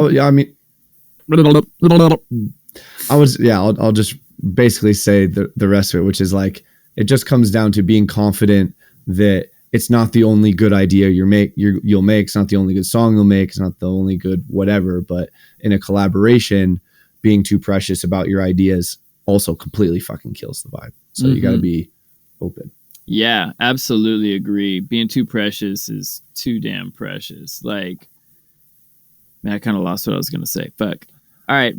I'll just basically say the rest of it, which is like, it just comes down to being confident that it's not the only good idea you'll make. It's not the only good song you'll make. It's not the only good whatever. But in a collaboration, being too precious about your ideas also completely fucking kills the vibe. So you got to be open. Yeah, absolutely agree. Being too precious is too damn precious. Like, man, I kind of lost what I was gonna say. Fuck. All right.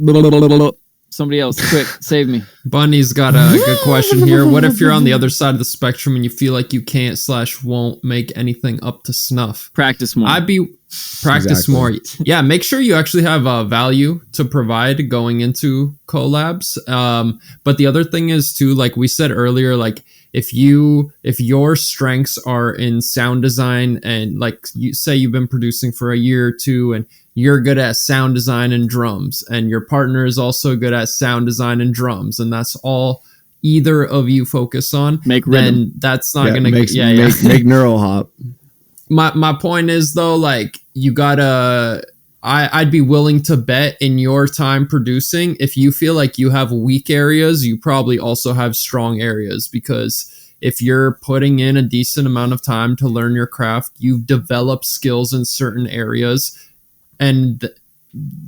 Somebody else, quick, save me. Bunny's got a good question here. What if you're on the other side of the spectrum and you feel like you can't / won't make anything up to snuff? Practice more. Practice more. Yeah, make sure you actually have value to provide going into collabs. But the other thing is too, like we said earlier, like if your strengths are in sound design and like you say you've been producing for a year or two and you're good at sound design and drums, and your partner is also good at sound design and drums, and that's all either of you focus on, then that's not gonna make neural hop. My point is though, like you gotta, I'd be willing to bet in your time producing, if you feel like you have weak areas, you probably also have strong areas, because if you're putting in a decent amount of time to learn your craft, you've developed skills in certain areas. And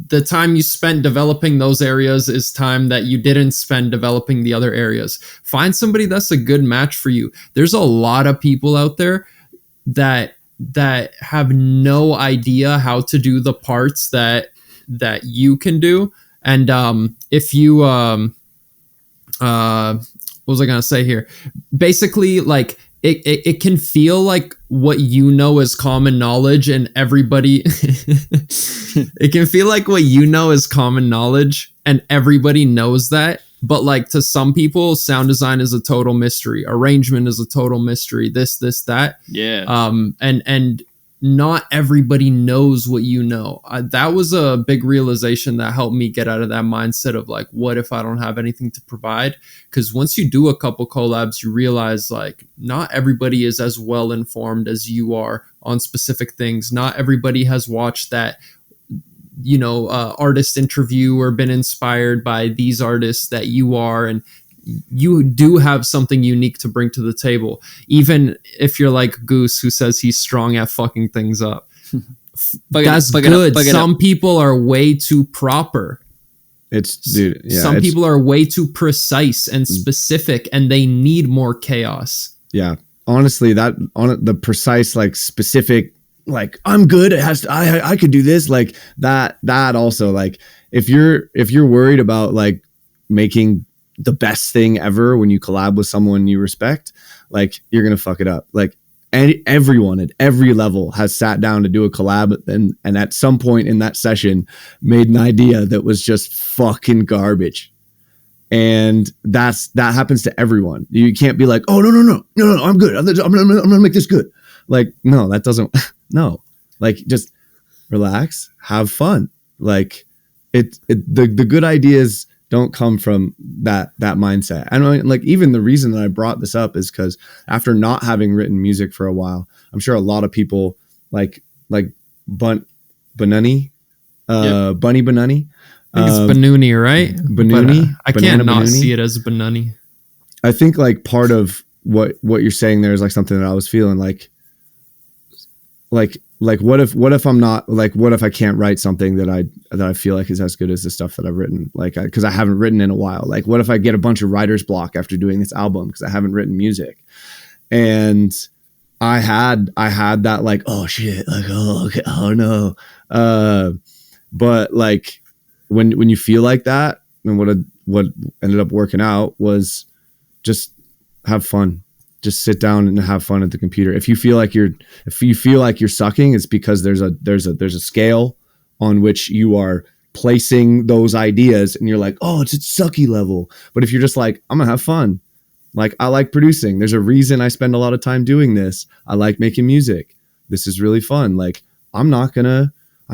the time you spent developing those areas is time that you didn't spend developing the other areas. Find somebody that's a good match for you. There's a lot of people out there that have no idea how to do the parts that you can do. And if you what was I gonna say here? Basically, like it can feel like what you know is common knowledge, and everybody it can feel like what you know is common knowledge and everybody knows that. But like to some people, sound design is a total mystery. Arrangement is a total mystery. This, that. Yeah. And not everybody knows what you know. That was a big realization that helped me get out of that mindset of like, what if I don't have anything to provide? Because once you do a couple collabs, you realize like not everybody is as well informed as you are on specific things. Not everybody has watched that, artist interview or been inspired by these artists that you are, and you do have something unique to bring to the table, even if you're like Goose, who says he's strong at fucking things up. That's good. Some people are way too proper. Some people are way too precise and specific, and they need more chaos. Yeah, honestly, the precise, like specific, like I'm good. It has to, I could do this, like that also, like if you're worried about like making the best thing ever when you collab with someone you respect, like you're gonna fuck it up. Like everyone at every level has sat down to do a collab and at some point in that session made an idea that was just fucking garbage. And that happens to everyone. You can't be like, oh no, I'm good. I'm gonna make this good. Like, no, that doesn't. No, like just relax, have fun. Like the good ideas don't come from that mindset. I know, like even the reason that I brought this up is because after not having written music for a while, I'm sure a lot of people like Bunny Banuni. I think it's Banuni, right? Banuni. I can't not see it as Banuni. I think like part of what you're saying there is like something that I was feeling like what if I'm not, like what if I can't write something that I feel like is as good as the stuff that I've written, like because I haven't written in a while. Like what if I get a bunch of writer's block after doing this album because I haven't written music? And I had that like, oh shit, like oh okay, oh no. But like when you feel like that, and what ended up working out was just have fun. Just sit down and have fun at the computer. If you feel like you're sucking, it's because there's a scale on which you are placing those ideas, and you're like, oh, it's a sucky level. But if you're just like, I'm gonna have fun, like I like producing. There's a reason I spend a lot of time doing this. I like making music. This is really fun. Like I'm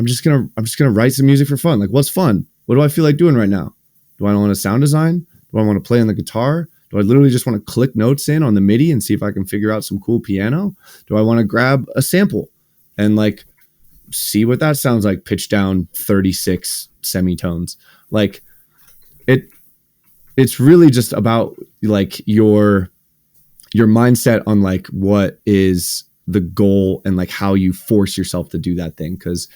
just gonna write some music for fun. Like what's fun? What do I feel like doing right now? Do I want to sound design? Do I want to play on the guitar? Do I literally just want to click notes in on the MIDI and see if I can figure out some cool piano? Do I want to grab a sample and like see what that sounds like, pitch down 36 semitones? Like it's really just about like your mindset on like what is the goal and like how you force yourself to do that thing. Because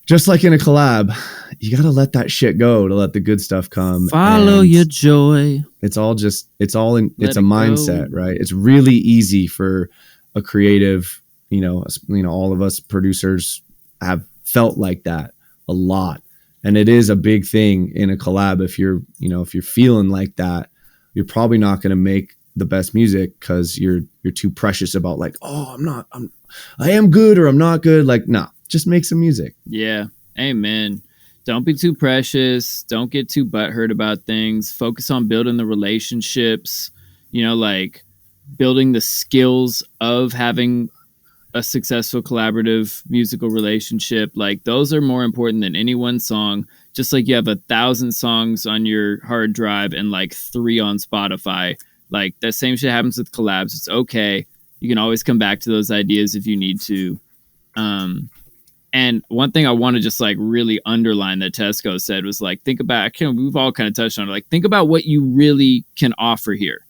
just like in a collab, you got to let that shit go to let the good stuff come. Follow your joy. It's a mindset, right? It's really easy for a creative, all of us producers have felt like that a lot. And it is a big thing in a collab. If you're feeling like that, you're probably not going to make the best music because you're too precious about like, oh, I am good or I'm not good. Like, nah, just make some music. Yeah. Amen. Don't be too precious. Don't get too butthurt about things. Focus on building the relationships, like building the skills of having a successful collaborative musical relationship. Like those are more important than any one song. Just like you have 1,000 songs on your hard drive and like 3 on Spotify. Like that same shit happens with collabs. It's okay. You can always come back to those ideas if you need to. And one thing I want to just like really underline that Tesco said was like, think about, we've all kind of touched on it. Like, think about what you really can offer here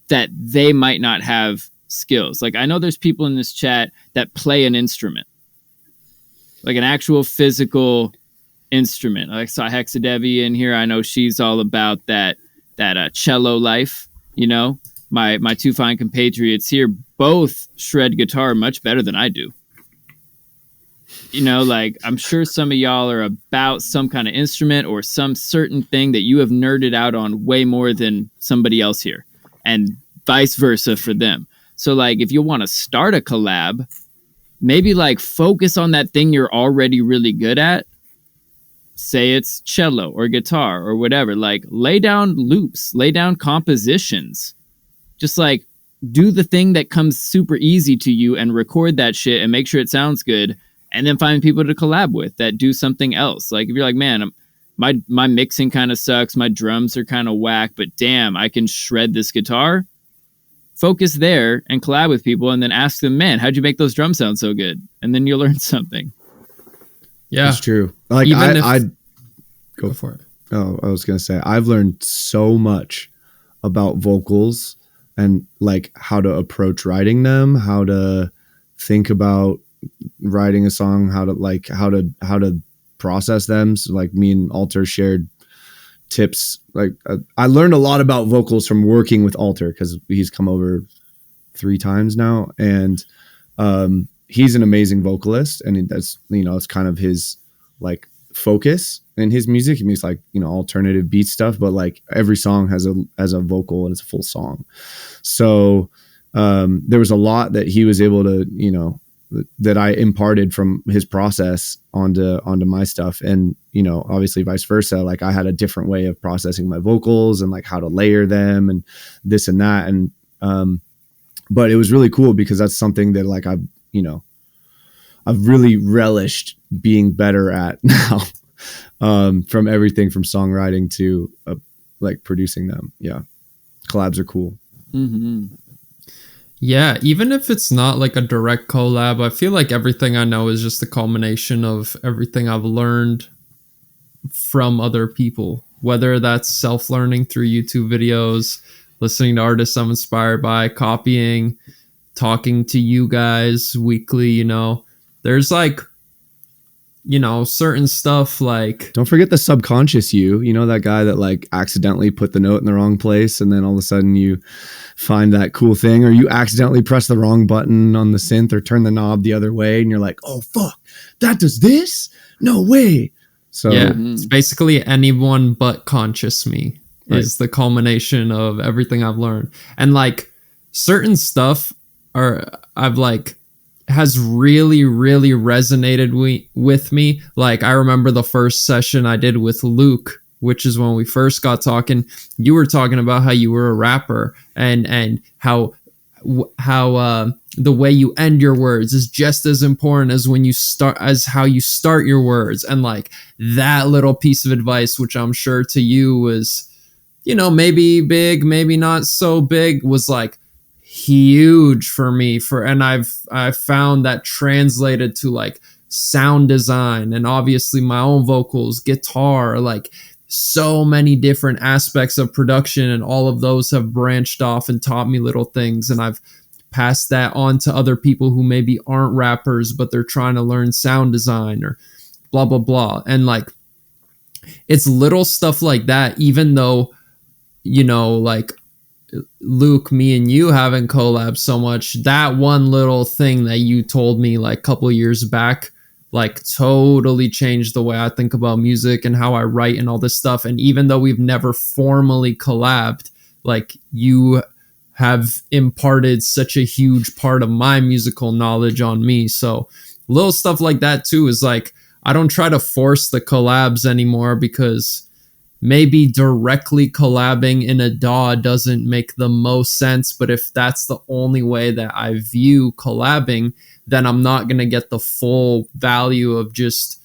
that they might not have skills. Like, I know there's people in this chat that play an instrument, like an actual physical instrument. Like, I saw Hexadevi in here. I know she's all about that cello life. My 2 fine compatriots here both shred guitar much better than I do. Like I'm sure some of y'all are about some kind of instrument or some certain thing that you have nerded out on way more than somebody else here, and vice versa for them. So like if you want to start a collab, maybe like focus on that thing you're already really good at. Say it's cello or guitar or whatever. Like lay down loops, lay down compositions. Just like do the thing that comes super easy to you and record that shit and make sure it sounds good. And then find people to collab with that do something else. Like if you're like, man, my mixing kind of sucks, my drums are kind of whack, but damn, I can shred this guitar. Focus there and collab with people, and then ask them, man, how'd you make those drums sound so good? And then you'll learn something. Yeah, that's true. Like I'd go for it. Oh, I was gonna say I've learned so much about vocals and like how to approach writing them, how to think about writing a song, how to process them. So like me and Alter shared tips. Like I learned a lot about vocals from working with Alter because he's come over 3 times now, and he's an amazing vocalist, and that's it's kind of his like focus in his music. He makes like alternative beat stuff, but like every song has a vocal and it's a full song. So there was a lot that he was able to that I imparted from his process onto my stuff. And, obviously vice versa. Like I had a different way of processing my vocals and like how to layer them and this and that. And, but it was really cool because that's something that like I've really relished being better at now, from everything from songwriting to like producing them. Yeah. Collabs are cool. Mm-hmm. Yeah, even if it's not like a direct collab, I feel like everything I know is just a culmination of everything I've learned from other people, whether that's self-learning through YouTube videos, listening to artists I'm inspired by, copying, talking to you guys weekly. There's like, certain stuff like... Don't forget the subconscious that guy that like accidentally put the note in the wrong place and then all of a sudden you find that cool thing, or you accidentally press the wrong button on the synth or turn the knob the other way and you're like, oh fuck, that does this? No way. So yeah, it's basically anyone but conscious me is the culmination of everything I've learned. And like certain stuff I've like has really, really resonated with me. Like I remember the first session I did with Luke, which is when we first got talking. You were talking about how you were a rapper and how the way you end your words is just as important as how you start your words. And like that little piece of advice, which I'm sure to you was maybe big, maybe not so big, was like huge for me. And I've found that translated to like sound design and obviously my own vocals, guitar, like so many different aspects of production, and all of those have branched off and taught me little things, and I've passed that on to other people who maybe aren't rappers but they're trying to learn sound design or blah blah blah. And like it's little stuff like that, even though like Luke, me and you haven't collabed so much, that one little thing that you told me like a couple of years back like totally changed the way I think about music and how I write and all this stuff. And even though we've never formally collabed, like you have imparted such a huge part of my musical knowledge on me. So little stuff like that too is like, I don't try to force the collabs anymore, because maybe directly collabing in a DAW doesn't make the most sense. But if that's the only way that I view collabing, then I'm not going to get the full value of just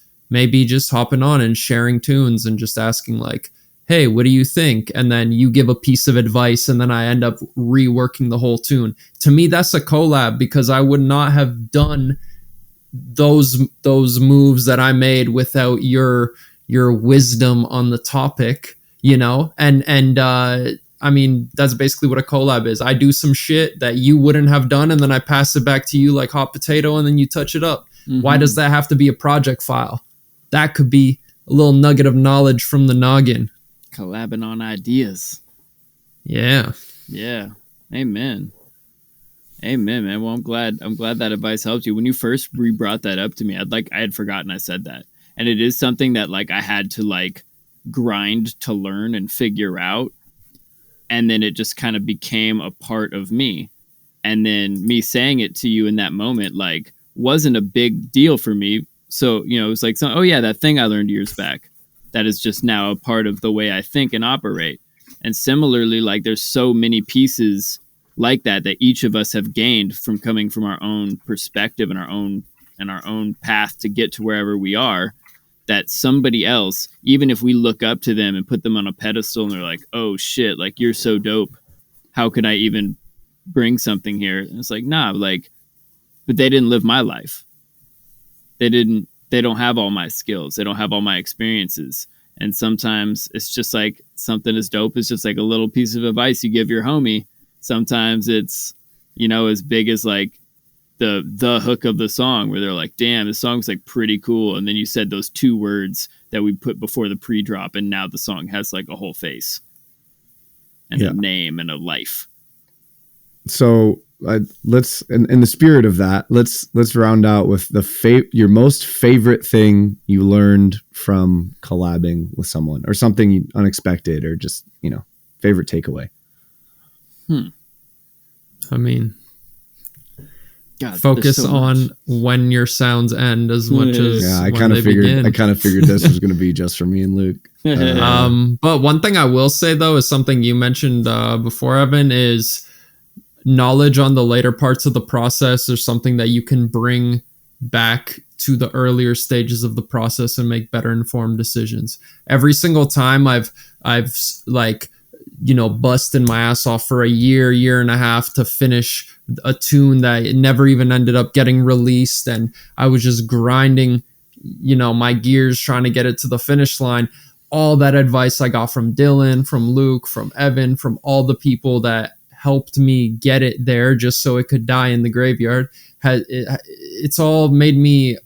hopping on and sharing tunes and just asking like, hey, what do you think? And then you give a piece of advice and then I end up reworking the whole tune. To me, that's a collab, because I would not have done those moves that I made without your wisdom on the topic, and I mean, that's basically what a collab is. I do some shit that you wouldn't have done, and then I pass it back to you like hot potato, and then you touch it up. Mm-hmm. Why does that have to be a project file? That could be a little nugget of knowledge from the noggin. Collabing on ideas. Yeah. Amen, man. Well, I'm glad that advice helped you. When you first brought that up to me, I had forgotten I said that. And it is something that like I had to like grind to learn and figure out. And then it just kind of became a part of me. And then me saying it to you in that moment, like, wasn't a big deal for me. So, it was like, oh yeah, that thing I learned years back, that is just now a part of the way I think and operate. And similarly, like there's so many pieces like that each of us have gained from coming from our own perspective and our own path to get to wherever we are, that somebody else, even if we look up to them and put them on a pedestal and they're like, oh shit, like you're so dope, how could I even bring something here? And it's like, nah, like, but they didn't live my life. They don't have all my skills. They don't have all my experiences. And sometimes it's just like something as dope as just like a little piece of advice you give your homie. Sometimes it's, as big as like the hook of the song, where they're like, damn, this song's like pretty cool. And then you said those 2 words that we put before the pre-drop, and now the song has like a whole face and a name and a life. So let's, in the spirit of that, let's round out with your most favorite thing you learned from collabing with someone, or something unexpected, or just, favorite takeaway. I mean, God, focus so on when your sounds end as much as I kind of figured this was going to be just for me and Luke. But one thing I will say though is something you mentioned before, Evan, is knowledge on the later parts of the process, or something that you can bring back to the earlier stages of the process and make better informed decisions. Every single time I've like, busting my ass off for a year and a half to finish a tune that never even ended up getting released, and I was just grinding, my gears trying to get it to the finish line. All that advice I got from Dylan, from Luke, from Evan, from all the people that helped me get it there just so it could die in the graveyard, it's all made me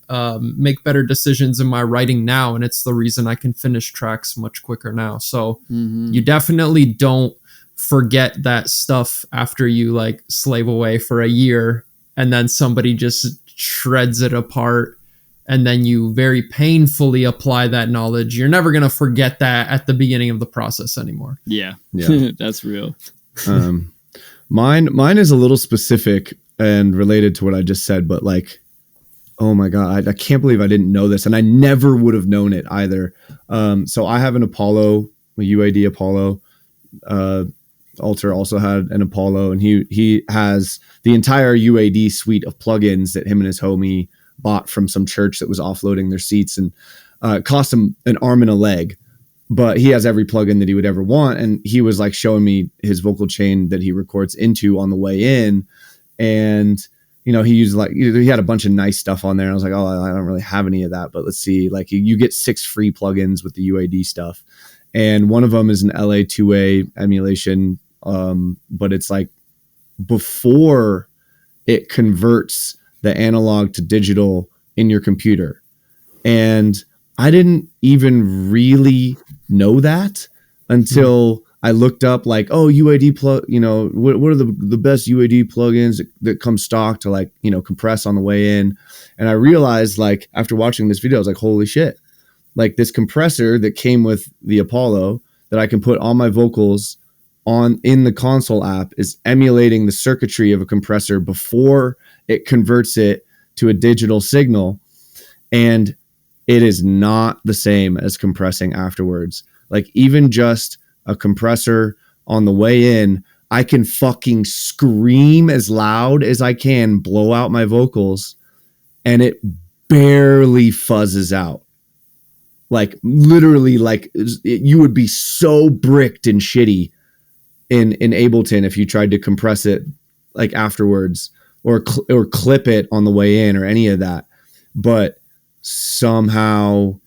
make better decisions in my writing now, and it's the reason I can finish tracks much quicker now. So you definitely don't forget that stuff after you like slave away for a year and then somebody just shreds it apart, and then you very painfully apply that knowledge. You're never going to forget that at the beginning of the process anymore. Yeah. That's real. Mine is a little specific and related to what I just said, but like, oh my God, I can't believe I didn't know this, and I never would have known it either. So I have an Apollo, a UAD Apollo. Alter also had an Apollo, and he has the entire UAD suite of plugins that him and his homie bought from some church that was offloading their seats, and it cost him an arm and a leg. but he has every plugin that he would ever want. And he was like showing me his vocal chain that he records into on the way in. And, you know, he used like, he had a bunch of nice stuff on there. And I was like, oh, I don't really have any of that, but let's see. Like you get 6 free plugins with the UAD stuff. And one of them is an LA2A emulation. But it's like before it converts the analog to digital in your computer. And I didn't even really know that until I looked up like, oh, UAD plug, you know, what are the best UAD plugins that come stock to like, you know, compress on the way in. And I realized like after watching this video, I was like, holy shit, like this compressor that came with the Apollo that I can put on my vocals on in the console app is emulating the circuitry of a compressor before it converts it to a digital signal. And it is not the same as compressing afterwards. Like even just a compressor on the way in, I can fucking scream as loud as I can, blow out my vocals, and it barely fuzzes out. Like literally, like you would be so bricked and shitty in Ableton if you tried to compress it like afterwards or clip it on the way in or any of that. But somehow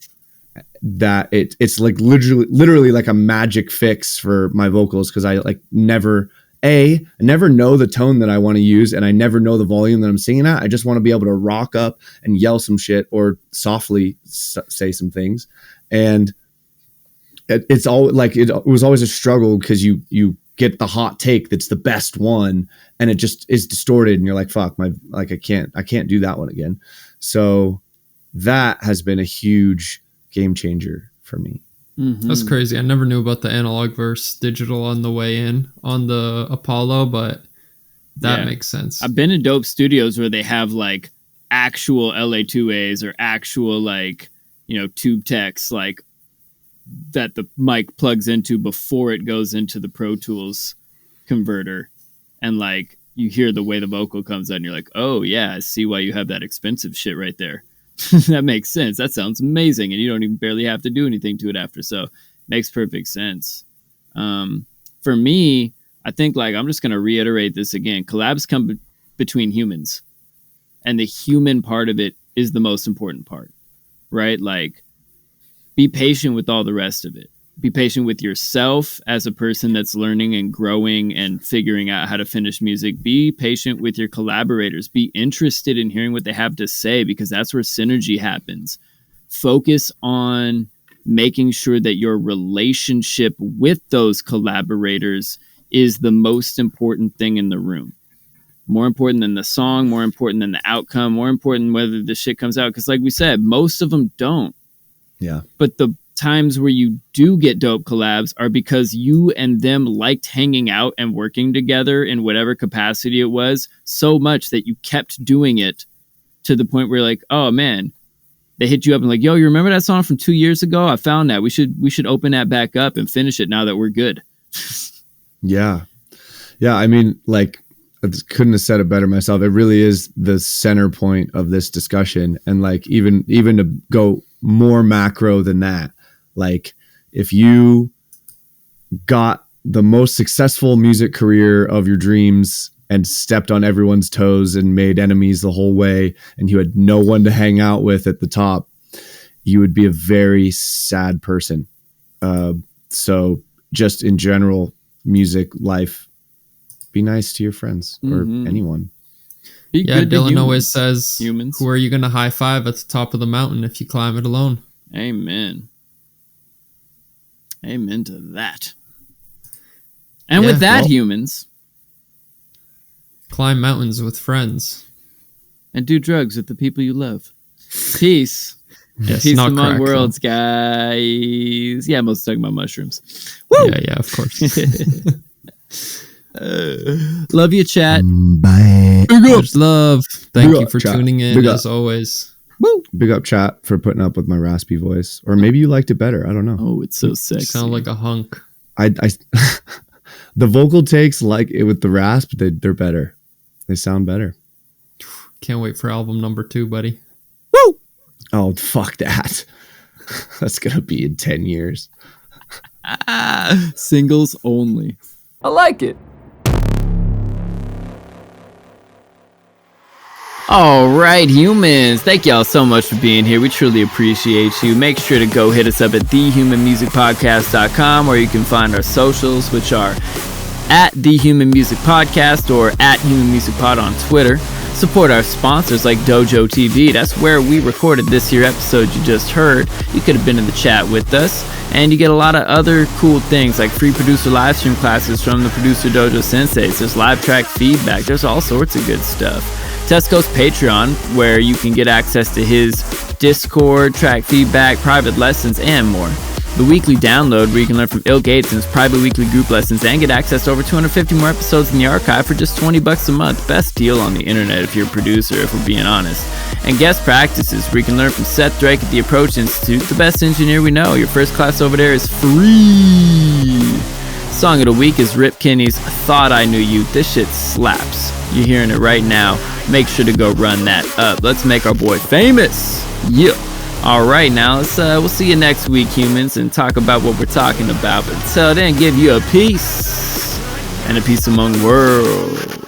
that it's like literally like a magic fix for my vocals, because I like never know the tone that I want to use, and I never know the volume that I'm singing at. I just want to be able to rock up and yell some shit or softly say some things. And it's all like it was always a struggle because you get the hot take that's the best one and it just is distorted and you're like, fuck, I can't do that one again. So that has been a huge game changer for me. Mm-hmm. That's crazy. I never knew about the analog versus digital on the way in on the Apollo, but that makes sense. I've been in dope studios where they have like actual LA2As or actual like, you know, tube techs like that the mic plugs into before it goes into the Pro Tools converter. And like you hear the way the vocal comes out and you're like, oh yeah, I see why you have that expensive shit right there. That makes sense. That sounds amazing. And you don't even barely have to do anything to it after. So makes perfect sense. For me, I think like, I'm just going to reiterate this again. Collabs come between humans, and the human part of it is the most important part, right? Like be patient with all the rest of it. Be patient with yourself as a person that's learning and growing and figuring out how to finish music. Be patient with your collaborators. Be interested in hearing what they have to say, because that's where synergy happens. Focus on making sure that your relationship with those collaborators is the most important thing in the room. More important than the song, more important than the outcome, more important than whether the shit comes out. Because like we said, most of them don't. Yeah. But the times where you do get dope collabs are because you and them liked hanging out and working together in whatever capacity it was so much that you kept doing it to the point where you're like, oh man, they hit you up and like, yo, you remember that song from 2 years ago? I found that. We should open that back up and finish it now that we're good. Yeah. Yeah. I mean, like, I couldn't have said it better myself. It really is the center point of this discussion. And like, even to go more macro than that, like if you got the most successful music career of your dreams and stepped on everyone's toes and made enemies the whole way, and you had no one to hang out with at the top, you would be a very sad person. So just in general, music life, be nice to your friends or anyone. Yeah, Dylan always says, humans. Who are you going to high five at the top of the mountain if you climb it alone? Amen. Amen to that. And with that, humans, climb mountains with friends. And do drugs with the people you love. Peace. Yes, peace not among crack, worlds, guys. Yeah, I'm mostly talking about mushrooms. Woo! Yeah, of course. Love you, chat. Bye. Much love. Thank Big you up, for chat. tuning in Big up. as always. Woo! Big up chat for putting up with my raspy voice, or maybe you liked it better. I don't know. Oh, it's so You sexy. sound like a hunk. I the vocal takes, like it with the rasp, they're better. They sound better. Can't wait for album number 2, buddy. Woo! Oh, fuck that. That's gonna be in 10 years. Singles only. I like it. All right, humans. Thank y'all so much for being here. We truly appreciate you. Make sure to go hit us up at thehumanmusicpodcast.com, or you can find our socials, which are at The Human Music Podcast or at Human Music Pod on Twitter. Support our sponsors like Dojo TV. That's where we recorded this here episode you just heard. You could have been in the chat with us. And you get a lot of other cool things like free producer live stream classes from the Producer Dojo Senseis. There's live track feedback. There's all sorts of good stuff. Tesco's Patreon, where you can get access to his Discord, track feedback, private lessons, and more. The weekly download, where you can learn from Il Gateson's private weekly group lessons and get access to over 250 more episodes in the archive for just $20 a month. Best deal on the internet if you're a producer, if we're being honest. And guest practices, where you can learn from Seth Drake at the Approach Institute, the best engineer we know. Your first class over there is free. Song of the week is Rip Kenny's Thought I Knew You. This shit slaps. You're hearing it right now. Make sure to go run that up. Let's make our boy famous. Yeah. All right, now we'll see you next week, humans, and talk about what we're talking about. But until then, give you a peace and a peace among the world.